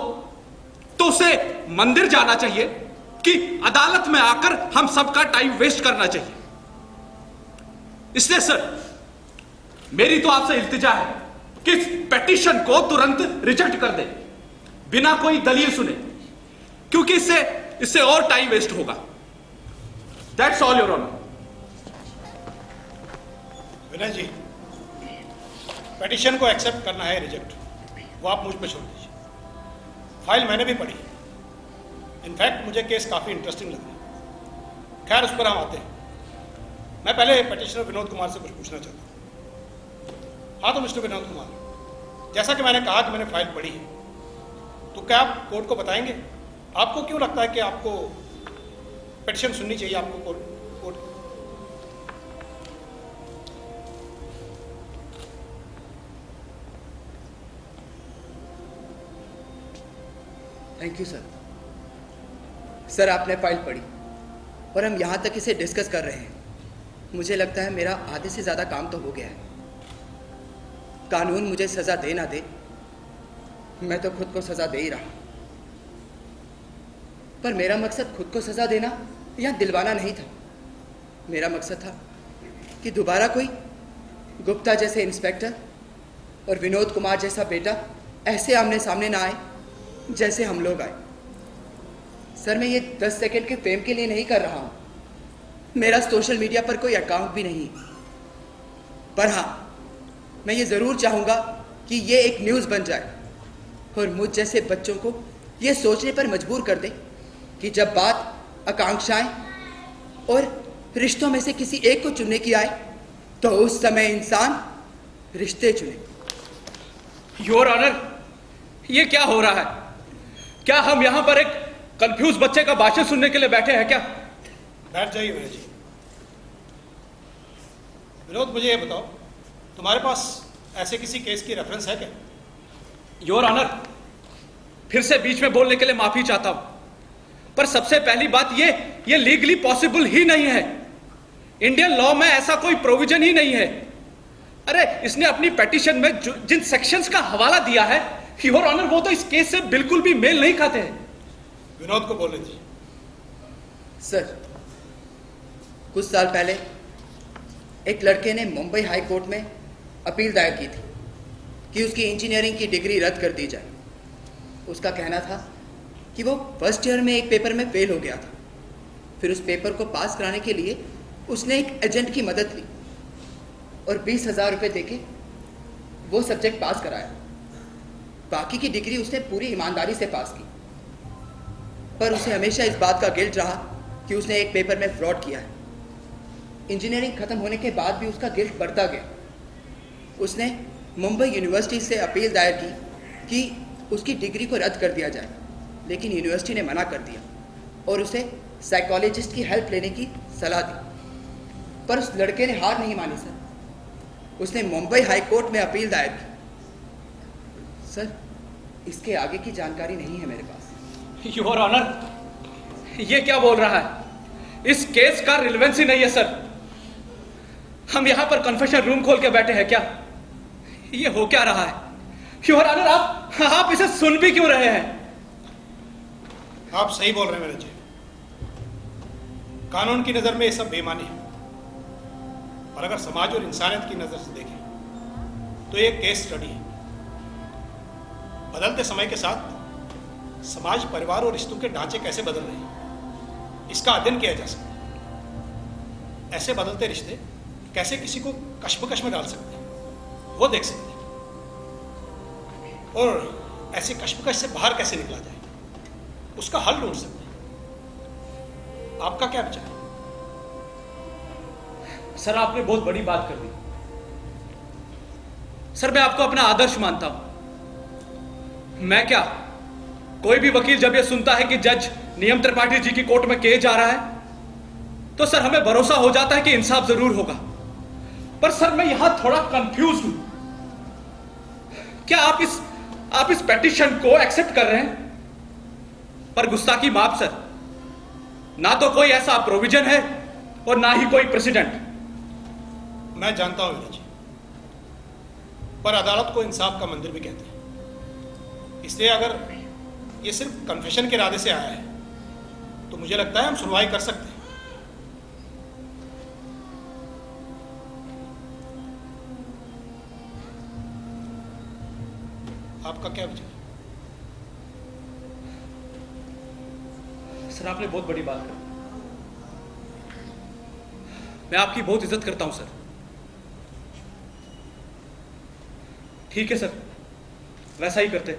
तो उसे मंदिर जाना चाहिए कि अदालत में आकर हम सबका टाइम वेस्ट करना चाहिए? इसलिए सर, मेरी तो आपसे इल्तिजा है कि इस पेटिशन को तुरंत रिजेक्ट कर दे बिना कोई दलील सुने, क्योंकि इससे और टाइम वेस्ट होगा। That's all your honour. Vinay ji, petition को एक्सेप्ट करना है रिजेक्ट, वो आप मुझ पे छोड़ दीजिए। फाइल मैंने भी पढ़ी, इनफैक्ट मुझे केस काफ़ी इंटरेस्टिंग लगा। खैर, उस पर हम आते हैं। मैं पहले पेटिशनर विनोद कुमार से कुछ पूछना चाहता हूँ। हाँ तो मिस्टर विनोद कुमार, जैसा कि मैंने कहा कि मैंने फाइल पढ़ी है, तो क्या आप कोर्ट को बताएंगे आपको क्यों लगता है कि आपको पेटिशन सुननी चाहिए आपको court? Thank you sir. Sir, आपने फाइल पढ़ी और हम यहाँ तक इसे डिस्कस कर रहे हैं। मुझे लगता है मेरा आधे से ज़्यादा काम तो हो गया है। कानून मुझे सज़ा दे ना दे, मैं तो खुद को सज़ा दे ही रहा। पर मेरा मकसद खुद को सज़ा देना या दिलवाना नहीं था। मेरा मकसद था कि दोबारा कोई गुप्ता जैसे इंस्पेक्टर और विनोद कुमार जैसा बेटा ऐसे आमने सामने ना आए जैसे हम लोग आए। सर, मैं ये 10 सेकंड के फेम के लिए नहीं कर रहा हूँ। मेरा सोशल मीडिया पर कोई अकाउंट भी नहीं है। पर हाँ, मैं ये ज़रूर चाहूँगा कि ये एक न्यूज़ बन जाए और मुझ जैसे बच्चों को ये सोचने पर मजबूर कर दे कि जब बात आकांक्षाएं और रिश्तों में से किसी एक को चुनने की आए तो उस समय इंसान रिश्ते चुने। योर ऑनर, ये क्या हो रहा है? क्या हम यहां पर एक कंफ्यूज बच्चे का भाषण सुनने के लिए बैठे हैं क्या? बैठ जाइए विनोद जी। विनोद, मुझे ये बताओ, तुम्हारे पास ऐसे किसी केस की रेफरेंस है क्या? योर ऑनर, फिर से बीच में बोलने के लिए माफी चाहता हूं, पर सबसे पहली बात ये लीगली पॉसिबल ही नहीं है। इंडियन लॉ में ऐसा कोई प्रोविजन ही नहीं है। अरे, इसने अपनी पेटिशन में जिन सेक्शंस का हवाला दिया है, योर ऑनर, वो तो इस केस से बिल्कुल भी मेल नहीं खाते हैं। विनोद को बोलने दीजिए। सर, कुछ साल पहले एक लड़के ने मुंबई हाई कोर्ट में अपील दायर की थी कि उसकी इंजीनियरिंग की डिग्री रद्द कर दी जाए। उसका कहना था कि वो फर्स्ट ईयर में एक पेपर में फेल हो गया था। फिर उस पेपर को पास कराने के लिए उसने एक एजेंट की मदद ली और 20,000 रुपये देके वो सब्जेक्ट पास कराया। बाकी की डिग्री उसने पूरी ईमानदारी से पास की, पर उसे हमेशा इस बात का गिल्ट रहा कि उसने एक पेपर में फ्रॉड किया है। इंजीनियरिंग खत्म होने के बाद भी उसका गिल्ट बढ़ता गया। उसने मुंबई यूनिवर्सिटी से अपील दायर की कि उसकी डिग्री को रद्द कर दिया जाए, लेकिन यूनिवर्सिटी ने मना कर दिया और उसे साइकोलॉजिस्ट की हेल्प लेने की सलाह दी। पर उस लड़के ने हार नहीं मानी सर। उसने मुंबई हाई कोर्ट में अपील दायर की। सर, इसके आगे की जानकारी नहीं है मेरे पास। योर ऑनर, ये क्या बोल रहा है? इस केस का रिलेवेंस ही नहीं है सर। हम यहां पर कन्फेशन रूम खोल के बैठे हैं क्या? ये हो क्या रहा है? योर ऑनर, आप इसे सुन भी क्यों रहे हैं? आप सही बोल रहे हैं विनोद जी। कानून की नज़र में ये सब बेईमानी है, और अगर समाज और इंसानियत की नज़र से देखें तो ये केस स्टडी है। बदलते समय के साथ समाज, परिवार और रिश्तों के ढांचे कैसे बदल रहे हैं, इसका अध्ययन किया जा सकता है। ऐसे बदलते रिश्ते कैसे किसी को कश्मकश में डाल सकते हैं, वो देख सकते हैं। और ऐसे कश्मकश से बाहर कैसे निकला जाए, उसका हल ढूंढ सकते हैं। आपका क्या विचार है? सर, आपने बहुत बड़ी बात कर दी। सर, मैं आपको अपना आदर्श मानता हूं। मैं क्या, कोई भी वकील जब यह सुनता है कि जज नियम त्रिपाठी जी की कोर्ट में केस जा रहा है तो सर हमें भरोसा हो जाता है कि इंसाफ जरूर होगा। पर सर, मैं यहां थोड़ा कंफ्यूज हूं। क्या आप इस पेटिशन को एक्सेप्ट कर रहे हैं? पर गुस्ताखी माफ सर, ना तो कोई ऐसा प्रोविजन है और ना ही कोई प्रेसिडेंट। मैं जानता हूं विनोद जी, पर अदालत को इंसाफ का मंदिर भी कहते हैं। इसलिए अगर ये सिर्फ कन्फेशन के इरादे से आया है तो मुझे लगता है हम सुनवाई कर सकते हैं। आपका क्या विचार? सर, आपने बहुत बड़ी बात करी। मैं आपकी बहुत इज्जत करता हूं सर। ठीक है सर, वैसा ही करते।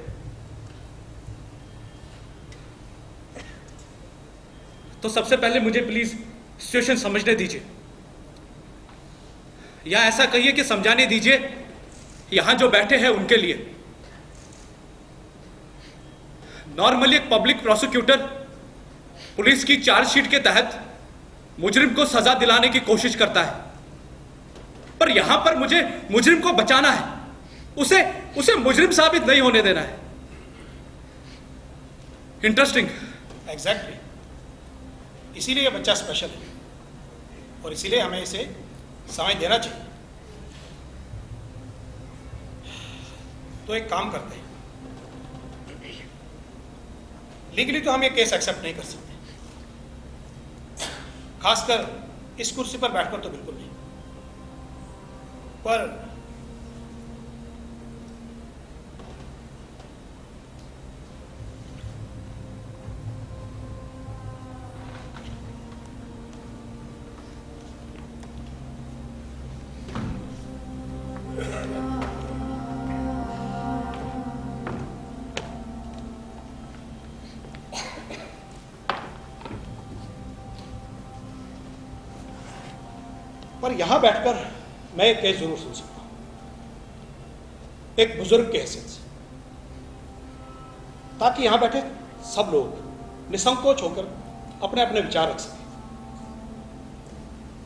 तो सबसे पहले मुझे प्लीज सिचुएशन समझने दीजिए, या ऐसा कहिए कि समझाने दीजिए यहां जो बैठे हैं उनके लिए। नॉर्मली एक पब्लिक प्रोसिक्यूटर पुलिस की चार्जशीट के तहत मुजरिम को सजा दिलाने की कोशिश करता है, पर यहां पर मुझे मुजरिम को बचाना है, उसे मुजरिम साबित नहीं होने देना है। इंटरेस्टिंग। एग्जैक्टली, इसीलिए ये बच्चा स्पेशल है और इसीलिए हमें इसे समय देना चाहिए। तो एक काम करते हैं, लीगली तो हम ये केस एक्सेप्ट नहीं कर सकते, खासकर इस कुर्सी पर बैठकर तो बिल्कुल नहीं। पर पर यहां बैठकर मैं एक केस जरूर सुन सकता हूं, एक बुजुर्ग के हैसियत से, ताकि यहां बैठे सब लोग निसंकोच होकर अपने अपने विचार रख सकें।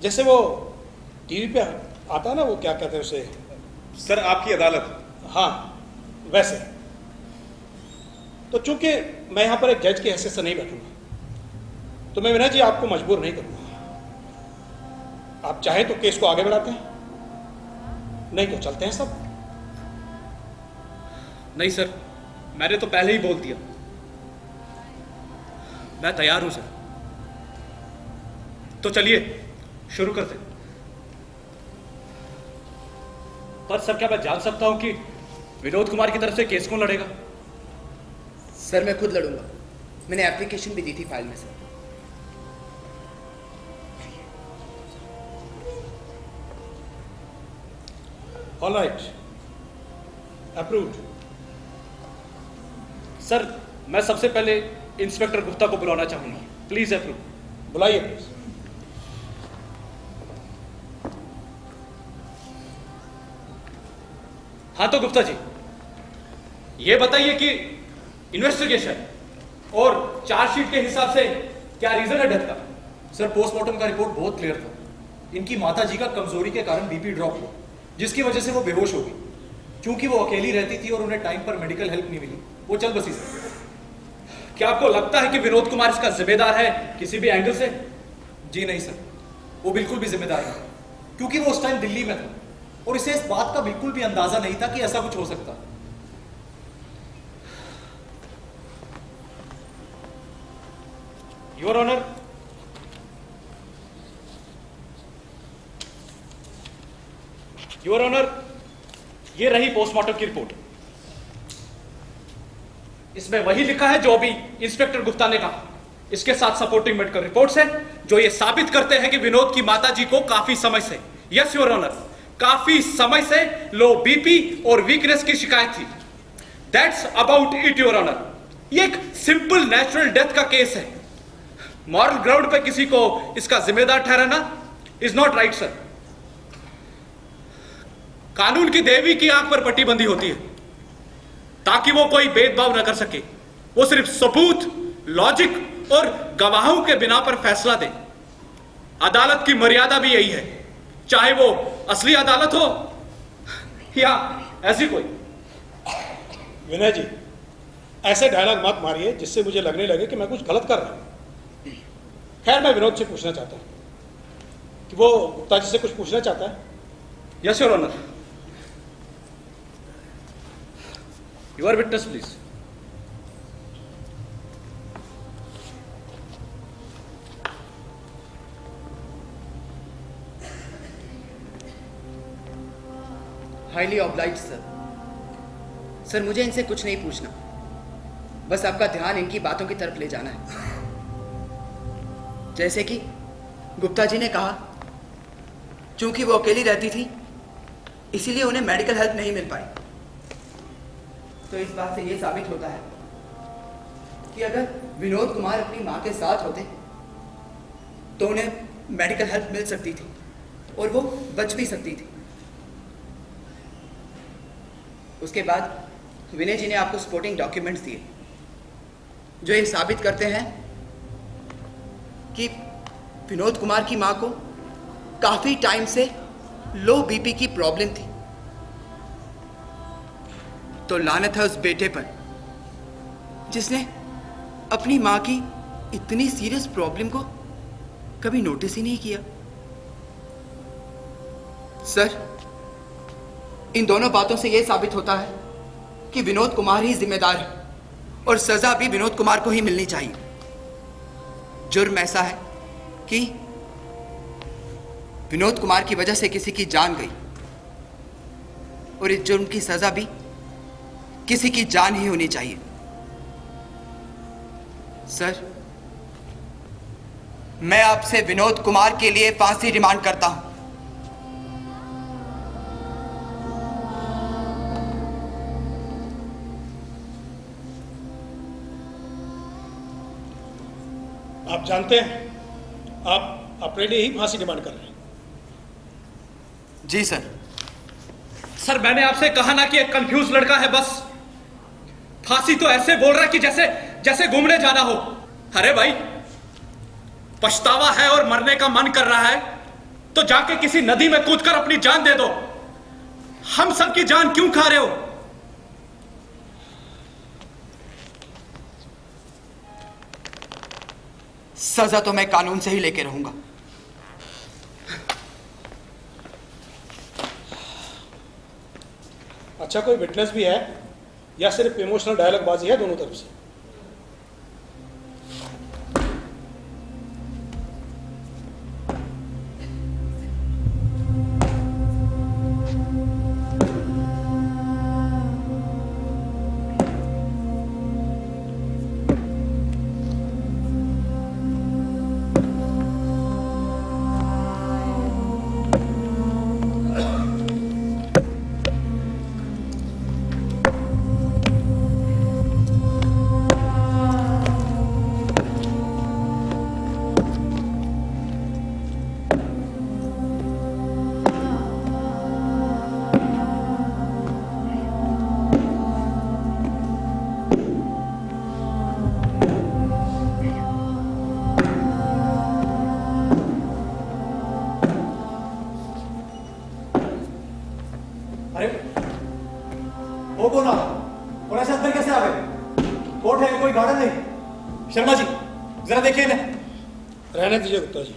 जैसे वो टीवी पे आता है ना, वो क्या कहते हैं उसे, सर आपकी अदालत। हाँ वैसे। तो चूंकि मैं यहां पर एक जज की हैसियत से नहीं बैठूंगा, तो मैं विनय जी आपको मजबूर नहीं करूंगा। आप चाहें तो केस को आगे बढ़ाते हैं, नहीं तो चलते हैं सब। नहीं सर, मैंने तो पहले ही बोल दिया, मैं तैयार हूं सर। तो चलिए शुरू करते हैं। पर सर क्या मैं जान सकता हूं कि विनोद कुमार की तरफ से केस कौन लड़ेगा? सर मैं खुद लड़ूंगा, मैंने एप्लीकेशन भी दी थी फाइल में sir. All right, approved. Sir मैं सबसे पहले इंस्पेक्टर गुप्ता को बुलाना चाहूंगा, प्लीज अप्रूव। बुलाइए प्लीज। हाँ तो गुप्ता जी, ये बताइए कि इन्वेस्टिगेशन और चार्जशीट के हिसाब से क्या रीजन है डेथ का? सर पोस्टमार्टम का रिपोर्ट बहुत क्लियर था। इनकी माताजी का कमजोरी के कारण बीपी ड्रॉप हुआ, जिसकी वजह से वो बेहोश हो गई। क्योंकि वो अकेली रहती थी और उन्हें टाइम पर मेडिकल हेल्प नहीं मिली, वो चल बसी सर। क्या आपको लगता है कि विनोद कुमार इसका जिम्मेदार है किसी भी एंगल से? जी नहीं सर, वो बिल्कुल भी जिम्मेदार नहीं, क्योंकि वो उस टाइम दिल्ली में था और इसे इस बात का बिल्कुल भी अंदाजा नहीं था कि ऐसा कुछ हो सकता। योर ऑनर, योर ऑनर, ये रही पोस्टमार्टम की रिपोर्ट। इसमें वही लिखा है जो अभी इंस्पेक्टर गुप्ता ने कहा। इसके साथ सपोर्टिंग मेडिकल रिपोर्ट्स हैं जो ये साबित करते हैं कि विनोद की माताजी को काफी समय से, यस योर ऑनर, काफी समय से लो बीपी और वीकनेस की शिकायत थी। That's about it your honour. ये एक सिंपल नेचुरल डेथ का केस है। मॉरल ग्राउंड पे किसी को इसका जिम्मेदार ठहराना इज नॉट राइट सर। कानून की देवी की आंख पर पट्टी बंदी होती है ताकि वो कोई भेदभाव न कर सके। वो सिर्फ सबूत, लॉजिक और गवाहों के बिना पर फैसला दे। अदालत की मर्यादा भी यही है, चाहे वो असली अदालत हो या ऐसी कोई। विनय जी, ऐसे डायलॉग मत मारिए जिससे मुझे लगने लगे कि मैं कुछ गलत कर रहा हूं। खैर मैं विनोद से पूछना चाहता हूं कि वो गुप्ता जी से कुछ पूछना चाहता है। Yes your honour. Your witness please. Highly obliged sir. Sir मुझे इनसे कुछ नहीं पूछना, बस आपका ध्यान इनकी बातों की तरफ ले जाना है। जैसे कि गुप्ता जी ने कहा, चूंकि वो अकेली रहती थी इसीलिए उन्हें मेडिकल हेल्प नहीं मिल पाई। तो इस बात से ये साबित होता है कि अगर विनोद कुमार अपनी मां के साथ होते तो उन्हें मेडिकल हेल्प मिल सकती थी और वो बच भी सकती थी। उसके बाद विनय जी ने आपको सपोर्टिंग डॉक्यूमेंट्स दिए जो ये साबित करते हैं कि विनोद कुमार की मां को काफी टाइम से लो बीपी की प्रॉब्लम थी। तो लानत है उस बेटे पर जिसने अपनी मां की इतनी सीरियस प्रॉब्लम को कभी नोटिस ही नहीं किया। सर, इन दोनों बातों से यह साबित होता है कि विनोद कुमार ही जिम्मेदार है और सजा भी विनोद कुमार को ही मिलनी चाहिए। जुर्म ऐसा है कि विनोद कुमार की वजह से किसी की जान गई और इस जुर्म की सजा भी किसी की जान ही होनी चाहिए। सर, मैं आपसे विनोद कुमार के लिए फांसी डिमांड करता हूं। आप जानते हैं आप अपने लिए ही फांसी डिमांड कर रहे हैं। जी सर। सर मैंने आपसे कहा ना कि एक कंफ्यूज लड़का है बस। फांसी तो ऐसे बोल रहा है कि जैसे जैसे घूमने जाना हो। अरे भाई, पछतावा है और मरने का मन कर रहा है तो जाके किसी नदी में कूदकर अपनी जान दे दो। हम सबकी जान क्यों खा रहे हो? सजा तो मैं कानून से ही लेके रहूंगा। अच्छा, कोई विटनेस भी है या सिर्फ इमोशनल डायलॉग बाजी है दोनों तरफ से? अरे वो कौन आ? और ऐसे अंदर कैसे आ गए? कोर्ट है, कोई गार्डन नहीं। शर्मा जी जरा देखिए इन्हें। रहने दीजिए गुप्ता जी,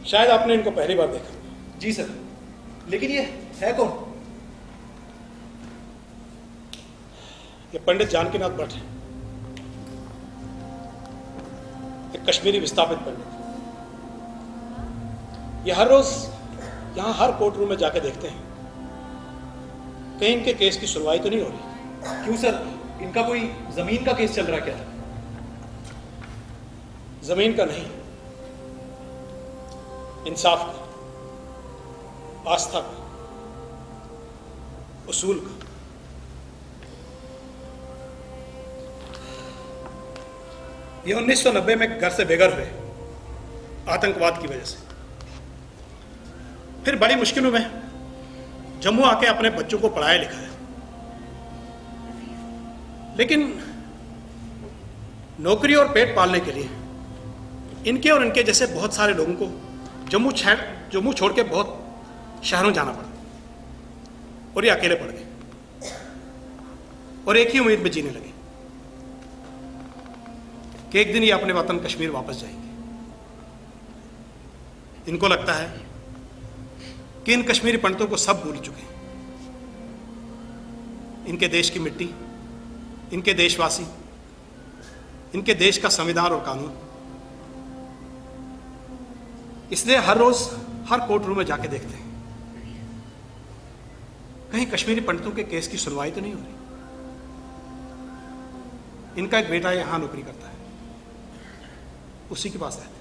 शायद आपने इनको पहली बार देखा। जी सर, लेकिन ये है कौन? ये पंडित जानकीनाथ भट्ट है, एक कश्मीरी विस्थापित पंडित। ये हर रोज यहां हर कोर्ट रूम में जाके देखते हैं कहीं इनके केस की सुनवाई तो नहीं हो रही। क्यों सर, इनका कोई जमीन का केस चल रहा क्या? जमीन का नहीं, इंसाफ का, आस्था का, उसूल का। ये 1990 में घर से बेघर हुए आतंकवाद की वजह से। फिर बड़ी मुश्किलों में जम्मू आके अपने बच्चों को पढ़ाया लिखाया, लेकिन नौकरी और पेट पालने के लिए इनके और इनके जैसे बहुत सारे लोगों को जम्मू छोड़ के बहुत शहरों जाना पड़ा और ये अकेले पड़ गए और एक ही उम्मीद में जीने लगे कि एक दिन ये अपने वतन कश्मीर वापस जाएंगे। इनको लगता है कि इन कश्मीरी पंडितों को सब भूल चुके हैं। इनके देश की मिट्टी, इनके देशवासी, इनके देश का संविधान और कानून। इसलिए हर रोज हर कोर्ट रूम में जाके देखते हैं कहीं कश्मीरी पंडितों के केस की सुनवाई तो नहीं हो रही। इनका एक बेटा यहां नौकरी करता है, उसी के पास रहते हैं।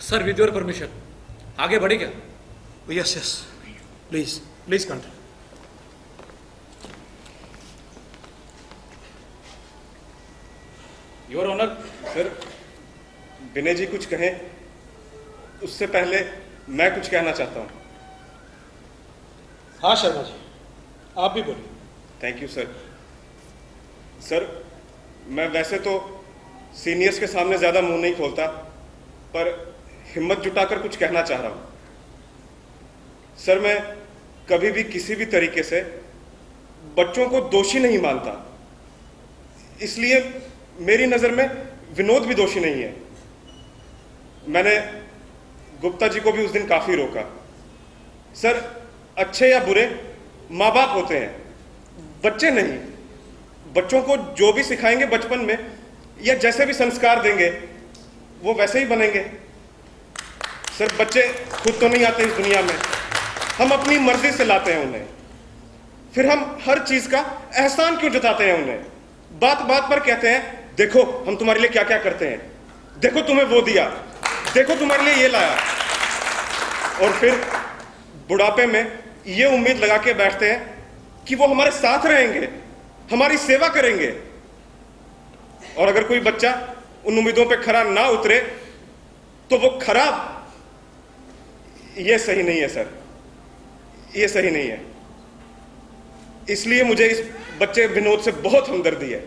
सर विद योर परमिशन आगे बढ़े क्या? Yes yes, please please continue. Your honour. Sir, Vinay ji कुछ कहें उससे पहले मैं कुछ कहना चाहता हूं। हाँ शर्मा जी, आप भी बोलिए। Thank you sir. सर, मैं वैसे तो सीनियर्स के सामने ज़्यादा मुंह नहीं खोलता, पर हिम्मत जुटाकर कुछ कहना चाह रहा हूं। सर, मैं कभी भी किसी भी तरीके से बच्चों को दोषी नहीं मानता, इसलिए मेरी नज़र में विनोद भी दोषी नहीं है। मैंने गुप्ता जी को भी उस दिन काफ़ी रोका। सर, अच्छे या बुरे माँ बाप होते हैं, बच्चे नहीं। बच्चों को जो भी सिखाएंगे बचपन में या जैसे भी संस्कार देंगे वो वैसे ही बनेंगे। सर, बच्चे खुद तो नहीं आते इस दुनिया में, हम अपनी मर्जी से लाते हैं उन्हें। फिर हम हर चीज का एहसान क्यों जताते हैं उन्हें? बात बात पर कहते हैं देखो हम तुम्हारे लिए क्या क्या करते हैं, देखो तुम्हें वो दिया, देखो तुम्हारे लिए ये लाया, और फिर बुढ़ापे में ये उम्मीद लगा के बैठते हैं कि वो हमारे साथ रहेंगे, हमारी सेवा करेंगे। और अगर कोई बच्चा उन उम्मीदों पे खरा ना उतरे तो वो खराब, ये सही नहीं है सर, ये सही नहीं है। इसलिए मुझे इस बच्चे विनोद से बहुत हमदर्दी है।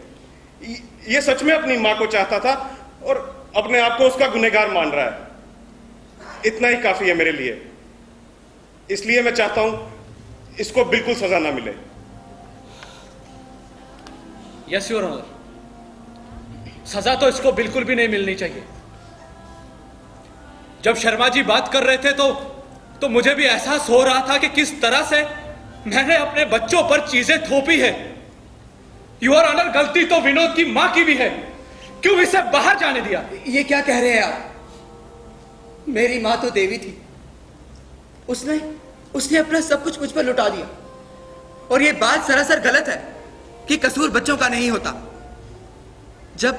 ये सच में अपनी मां को चाहता था और अपने आप को उसका गुनहगार मान रहा है। इतना ही काफी है मेरे लिए। इसलिए मैं चाहता हूं इसको बिल्कुल सजा ना मिले। यस योर ऑनर, सजा तो इसको बिल्कुल भी नहीं मिलनी चाहिए। जब शर्मा जी बात कर रहे थे तो मुझे भी एहसास हो रहा था कि किस तरह से मैंने अपने बच्चों पर चीजें थोपी है। योर ऑनर, गलती तो विनोद की मां की भी है। क्यों इसे बाहर जाने दिया? ये क्या कह रहे हैं आप? मेरी मां तो देवी थी। उसने अपना सब कुछ मुझ पर लुटा दिया। और ये बात सरासर गलत है कि कसूर बच्चों का नहीं होता। जब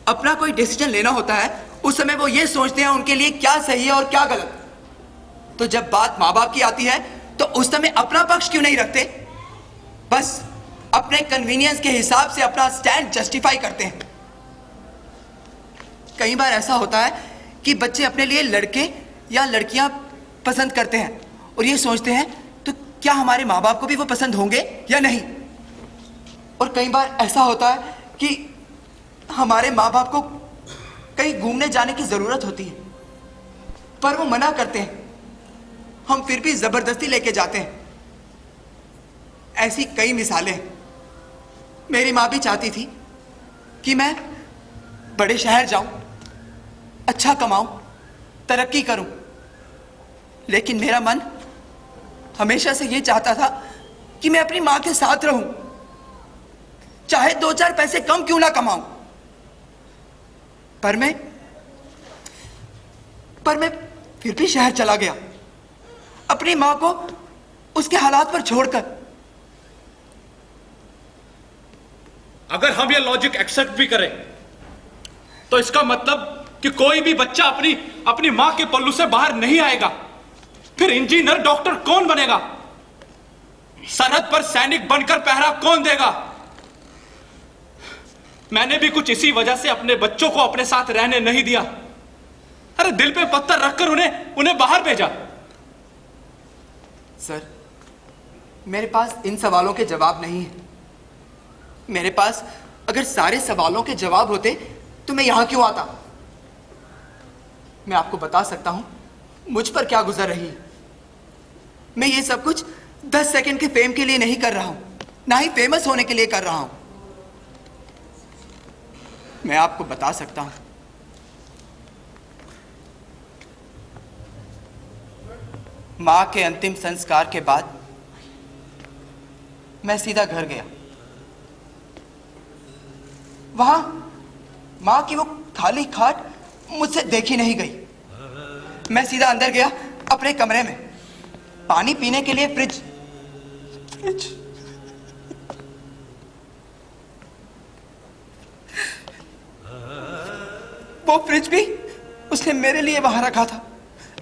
अपना कोई डिसीजन लेना होता है उस समय वो ये सोचते हैं उनके लिए क्या सही है और क्या गलत। तो जब बात माँ बाप की आती है तो उस समय अपना पक्ष क्यों नहीं रखते? बस अपने कन्वीनियंस के हिसाब से अपना स्टैंड जस्टिफाई करते हैं। कई बार ऐसा होता है कि बच्चे अपने लिए लड़के या लड़कियां पसंद करते हैं और ये सोचते हैं तो क्या हमारे माँ बाप को भी वो पसंद होंगे या नहीं। और कई बार ऐसा होता है कि हमारे माँ बाप को कहीं घूमने जाने की जरूरत होती है पर वो मना करते हैं, हम फिर भी जबरदस्ती लेके जाते हैं। ऐसी कई मिसालें हैं। मेरी माँ भी चाहती थी कि मैं बड़े शहर जाऊं, अच्छा कमाऊं, तरक्की करूं, लेकिन मेरा मन हमेशा से ये चाहता था कि मैं अपनी माँ के साथ रहूं, चाहे 2-4 पैसे कम क्यों ना कमाऊं। पर मैं फिर भी शहर चला गया, अपनी माँ को उसके हालात पर छोड़कर। अगर हम ये लॉजिक एक्सेप्ट भी करें तो इसका मतलब कि कोई भी बच्चा अपनी मां के पल्लू से बाहर नहीं आएगा। फिर इंजीनियर, डॉक्टर कौन बनेगा? सरहद पर सैनिक बनकर पहरा कौन देगा? मैंने भी कुछ इसी वजह से अपने बच्चों को अपने साथ रहने नहीं दिया। अरे दिल पे पत्थर रखकर उन्हें बाहर भेजा। सर, मेरे पास इन सवालों के जवाब नहीं है। मेरे पास अगर सारे सवालों के जवाब होते तो मैं यहां क्यों आता। मैं आपको बता सकता हूं मुझ पर क्या गुजर रही है। मैं ये सब कुछ 10 सेकंड के फेम के लिए नहीं कर रहा हूं, ना ही फेमस होने के लिए कर रहा हूं। मैं आपको बता सकता हूं, मां के अंतिम संस्कार के बाद मैं सीधा घर गया। वहां मां की वो खाली खाट मुझसे देखी नहीं गई। मैं सीधा अंदर गया अपने कमरे में, पानी पीने के लिए फ्रिज वो फ्रिज भी उसने मेरे लिए वहां रखा था।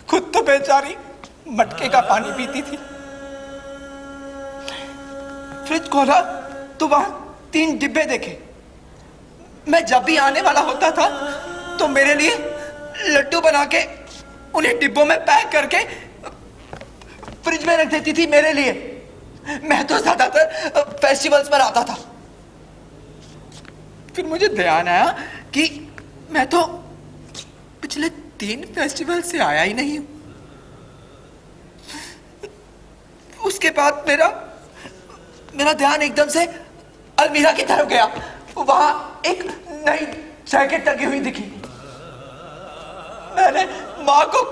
खुद तो बेचारी मटके का पानी पीती थी। फ्रिज खोला तो वहां 3 डिब्बे देखे। मैं जब भी आने वाला होता था तो मेरे लिए लड्डू बना के उन्हें डिब्बों में पैक करके फ्रिज में रख देती थी मेरे लिए। मैं तो ज्यादातर फेस्टिवल्स पर आता था। फिर मुझे ध्यान आया कि मैं तो पिछले 3 फेस्टिवल से आया ही नहीं हूं। उसके बाद मेरा ध्यान एकदम से अलमीरा की तरफ गया। वहां एक नई जैकेट टंगी हुई दिखी। मैंने मां को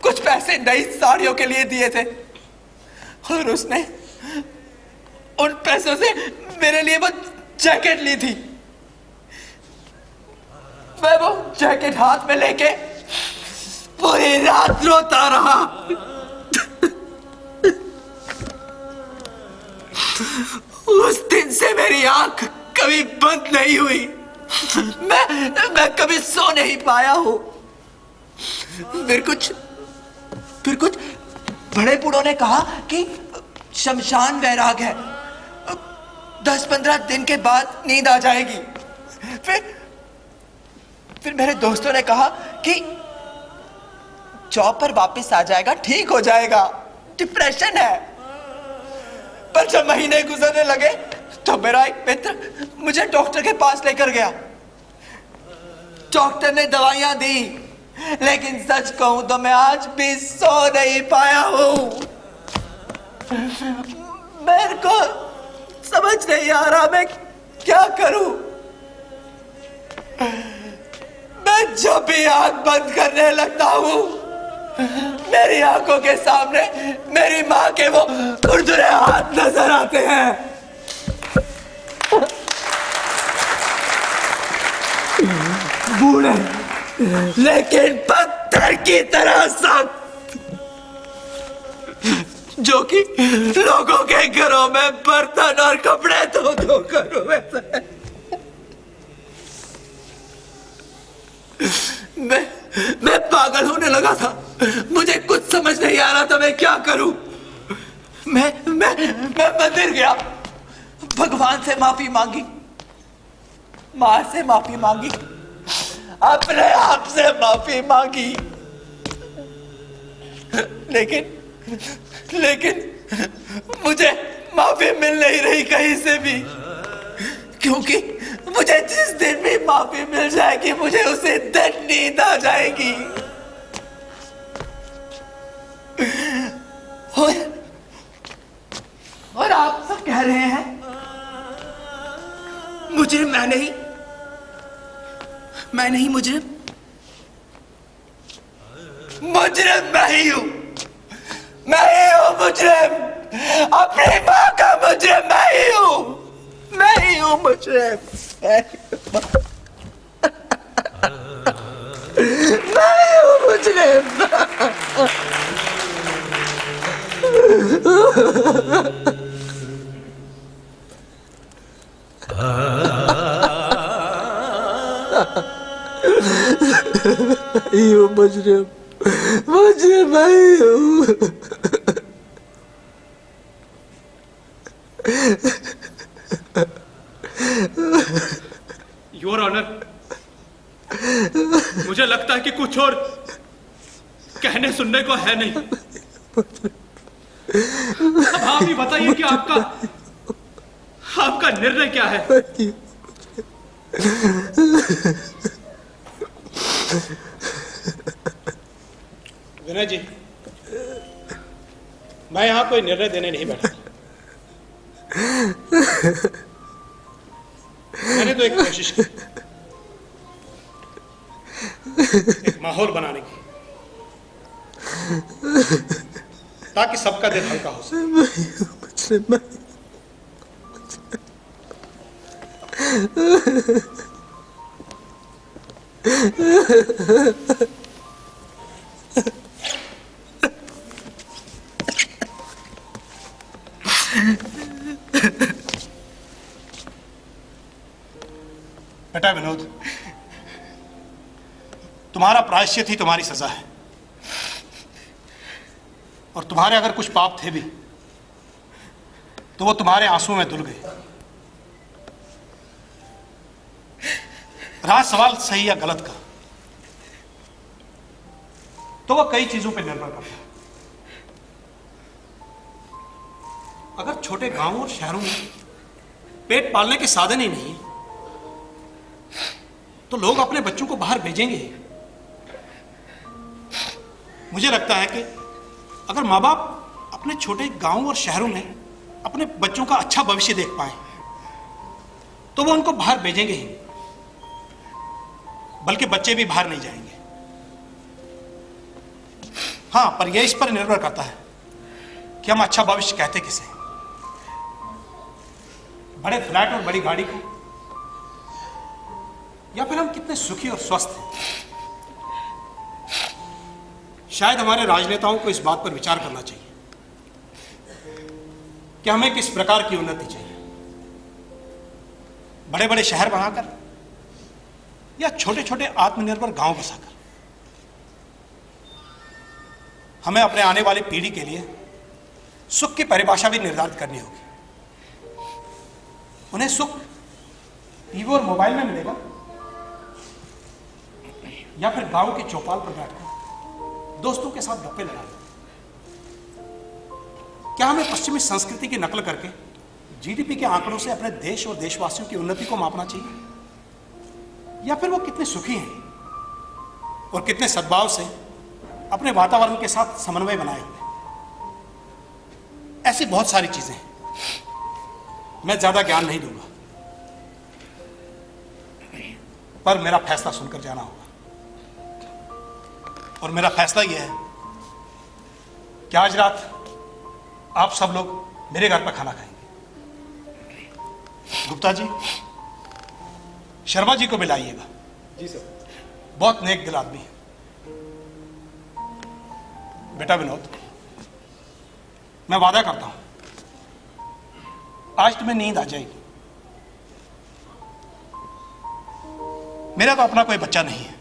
कुछ पैसे नई साड़ियों के लिए दिए थे और उसने उन पैसों से मेरे लिए वो जैकेट ली थी। मैं वो जैकेट हाथ में लेके पूरी रात रोता रहा। उस दिन से मेरी आंख कभी बंद नहीं हुई। मैं कभी सो नहीं पाया हूं। फिर कुछ बड़े बूढ़ों ने कहा कि शमशान वैराग है, 10-15 दिन के बाद नींद आ जाएगी। फिर मेरे दोस्तों ने कहा कि जॉब पर वापस आ जाएगा, ठीक हो जाएगा, डिप्रेशन है। पर जब महीने गुजरने लगे तो मेरा एक मित्र मुझे डॉक्टर के पास लेकर गया। डॉक्टर ने दवाइयां दी, लेकिन सच कहूं तो मैं आज भी सो नहीं पाया हूं। मेरे को समझ नहीं आ रहा मैं क्या करूं। मैं जब भी आंख बंद करने लगता हूं, मेरी आंखों के सामने मेरी मां के वो खुरदुरे हाथ नजर आते हैं। बूढ़े लेकिन पत्थर की तरह सख्त, जो कि लोगों के घरों में बर्तन और कपड़े धो कर हुए थे। मैं पागल होने लगा था। मुझे कुछ समझ नहीं आ रहा था मैं क्या करूं। मैं मंदिर गया, भगवान से माफी मांगी, मां से माफी मांगी, अपने आप से माफी मांगी, लेकिन मुझे माफी मिल नहीं रही कहीं से भी, क्योंकि मुझे जिस दिन भी माफी मिल जाएगी मुझे उसे दिन नींद आ जाएगी। और आप सब कह रहे हैं मुजरिम मैं नहीं मुजरिम मैं ही हूं मुजरिम। अपनी मां का मुजरिम मैं ही हूं मुजरिम। मैं ही हूं मुजरिम। मुजरिम मैं ही हूं। योर ऑनर, मुझे लगता है कि कुछ और कहने सुनने को है नहीं। अब आप ही बताइए कि आपका निर्णय क्या है? विनय जी, मैं यहां कोई निर्णय देने नहीं बैठा। मैंने तो एक कोशिश की, एक माहौल बनाने की, ताकि सबका दिल हल्का हो सके। बेटा विनोद, तुम्हारा प्रायश्चित ही तुम्हारी सजा है। और तुम्हारे अगर कुछ पाप थे भी तो वो तुम्हारे आंसुओं में धुल गए। रहा सवाल सही या गलत का, तो वह कई चीजों पर निर्भर करता है। अगर छोटे गांवों और शहरों में पेट पालने के साधन ही नहीं तो लोग अपने बच्चों को बाहर भेजेंगे। मुझे लगता है कि अगर माँ बाप अपने छोटे गांवों और शहरों में अपने बच्चों का अच्छा भविष्य देख पाए तो वो उनको बाहर भेजेंगे ही, बल्कि बच्चे भी बाहर नहीं जाएंगे। हाँ, पर यह इस पर निर्भर करता है कि हम अच्छा भविष्य कहते किसे, बड़े फ्लैट और बड़ी गाड़ी को, या फिर हम कितने सुखी और स्वस्थ हैं। शायद हमारे राजनेताओं को इस बात पर विचार करना चाहिए कि हमें किस प्रकार की उन्नति चाहिए, बड़े बड़े शहर बनाकर या छोटे छोटे आत्मनिर्भर गांव बसाकर। हमें अपने आने वाली पीढ़ी के लिए सुख की परिभाषा भी निर्धारित करनी होगी। उन्हें सुख टीवी और मोबाइल में मिलेगा या फिर गांव के चौपाल पर बैठकर दोस्तों के साथ गप्पे लड़ा लें? क्या हमें पश्चिमी संस्कृति की नकल करके जीडीपी के आंकड़ों से अपने देश और देशवासियों की उन्नति को मापना चाहिए? या फिर वो कितने सुखी हैं और कितने सद्भाव से अपने वातावरण के साथ समन्वय बनाए हुए? ऐसी बहुत सारी चीजें हैं। मैं ज्यादा ज्ञान नहीं दूंगा, पर मेरा फैसला सुनकर जाना होगा। और मेरा फैसला यह है कि आज रात आप सब लोग मेरे घर पर खाना खाएंगे। गुप्ता जी, शर्मा जी को बुलाइएगा। जी सर। बहुत नेक दिल आदमी है। बेटा विनोद, मैं वादा करता हूं आज तुम्हें नींद आ जाएगी। मेरा तो अपना कोई बच्चा नहीं है।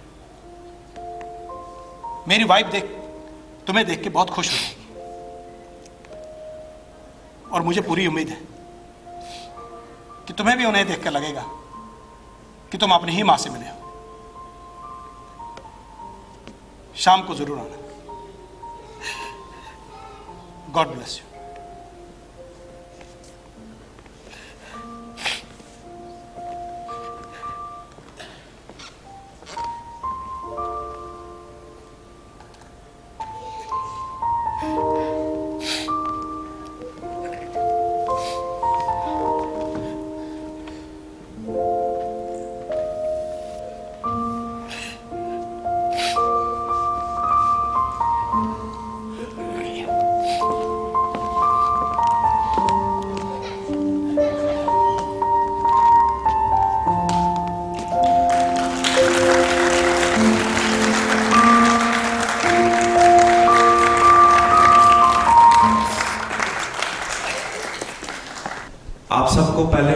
मेरी वाइफ तुम्हें देख के बहुत खुश हो जाएगी और मुझे पूरी उम्मीद है कि तुम्हें भी उन्हें देख कर लगेगा कि तुम अपनी ही मां से मिले हो। शाम को जरूर आना। God bless you.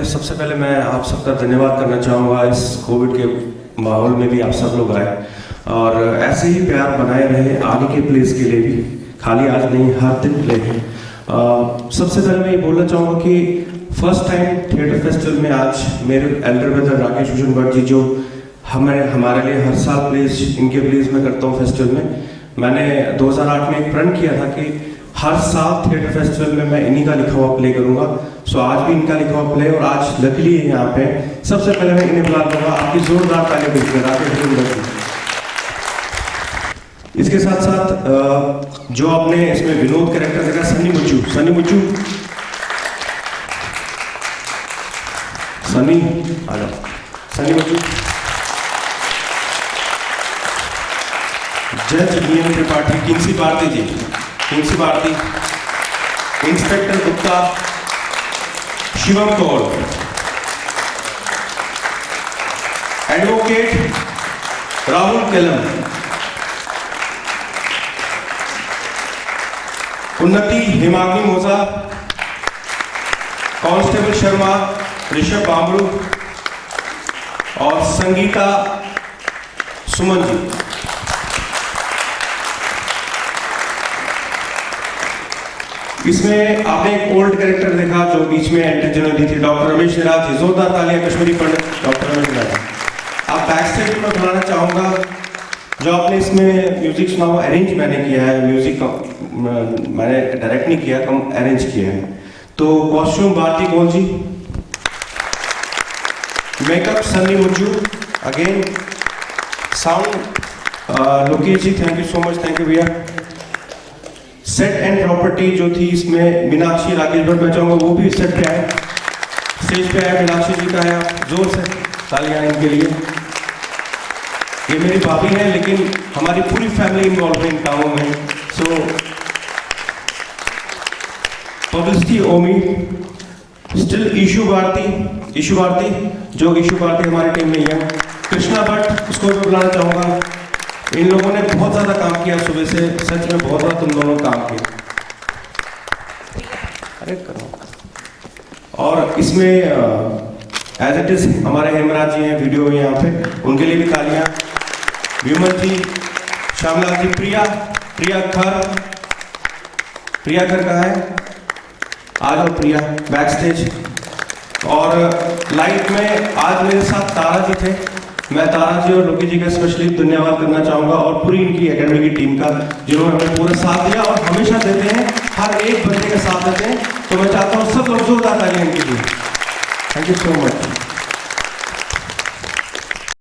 सबसे पहले मैं आप सबका धन्यवाद करना चाहूँगा। इस कोविड के माहौल में भी आप सब लोग आए और ऐसे ही प्यार बनाए रहे आगे के प्लेस के लिए भी, खाली आज नहीं हर दिन प्ले है। सबसे पहले मैं ये बोलना चाहूँगा कि फर्स्ट टाइम थिएटर फेस्टिवल में आज मेरे एल्डर ब्रदर राकेश भूषण भट्ट जी, जो हमारे लिए हर साल प्लेस इनके प्लेस में करता हूँ फेस्टिवल में, मैंने 2008 में एक प्रण किया था कि हर साल थिएटर फेस्टिवल में मैं इन्हीं का लिखा हुआ प्ले करूंगा। सो आज भी इनका लिखा हुआ प्ले और आज लकीली यहाँ पे सबसे पहले मैं इन्हें बुला लूंगा। आपकी जोरदार तालियां दीजिए राकेश भूषण। इसके साथ साथ जो आपने इसमें विनोद कैरेक्टर देखा, सनी मुच्चू सनी आ जाओ, सनी मुच्चू। जज बीएम त्रिपाठी, किंसी भारती जी, किंसी भारती, इंस्पेक्टर गुप्ता, शिवम कौल, एडवोकेट राहुल केलम, उन्नति हिमाग्नि मोजा, कांस्टेबल शर्मा ऋषभ बामरू और संगीता सुमन जी। इसमें आपने एक ओल्ड कैरेक्टर देखा जो बीच में एंट्री जिन्होंने दी थी, डॉक्टर रमेश निराज जी। जोरदार तालियां कश्मीरी पंडित डॉक्टर रमेश निराज। आप बैक स्टेज में बुलाना चाहूंगा। जो आपने इसमें म्यूजिक सुना वो अरेंज मैंने किया है, म्यूजिक मैंने डायरेक्ट नहीं किया, कम अरेंज किया है। तो costume Bharti Kaul ji, makeup Sunny Munju, again sound Lokesh ji, thank you so much, thank you भैया। सेट एंड प्रॉपर्टी जो थी इसमें मीनाक्षी राकेश भट्ट, मैं चाहूंगा वो भी सेट पे आए, स्टेज पे आए। मीनाक्षी जी का है, आप जोर से तालियां इनके लिए। ये मेरी भाभी है लेकिन हमारी पूरी फैमिली इन्वॉल्व है इन कामों में। सो पब्लिसिटी ओमी, स्टिल ईशू भारती जो ईशू भारती हमारी टीम में है। कृष्णा भट्ट, उसको भी बुलाना चाहूंगा। इन लोगों ने बहुत ज्यादा काम किया सुबह से, सच में बहुत ज्यादा तुम दोनों काम किया। अरे करो। और इसमें एज इट इज हमारे हेमराज जी हैं वीडियो में यहाँ पे, उनके लिए भी तालियां। विमल जी, श्यामलाल जी, प्रिया खर कहाँ है? आ जाओ प्रिया बैक स्टेज। और लाइट में आज मेरे साथ तारा जी थे, मैं तारा जी और लोकी जी का स्पेशली धन्यवाद करना चाहूंगा और पूरी इनकी एकेडमी की टीम का, जिन्होंने हमें पूरा साथ दिया और हमेशा देते हैं, हर एक बंदे का साथ देते हैं। तो मैं चाहता हूँ सब लोग जोरदार तालियां इनके लिए। Thank you so much.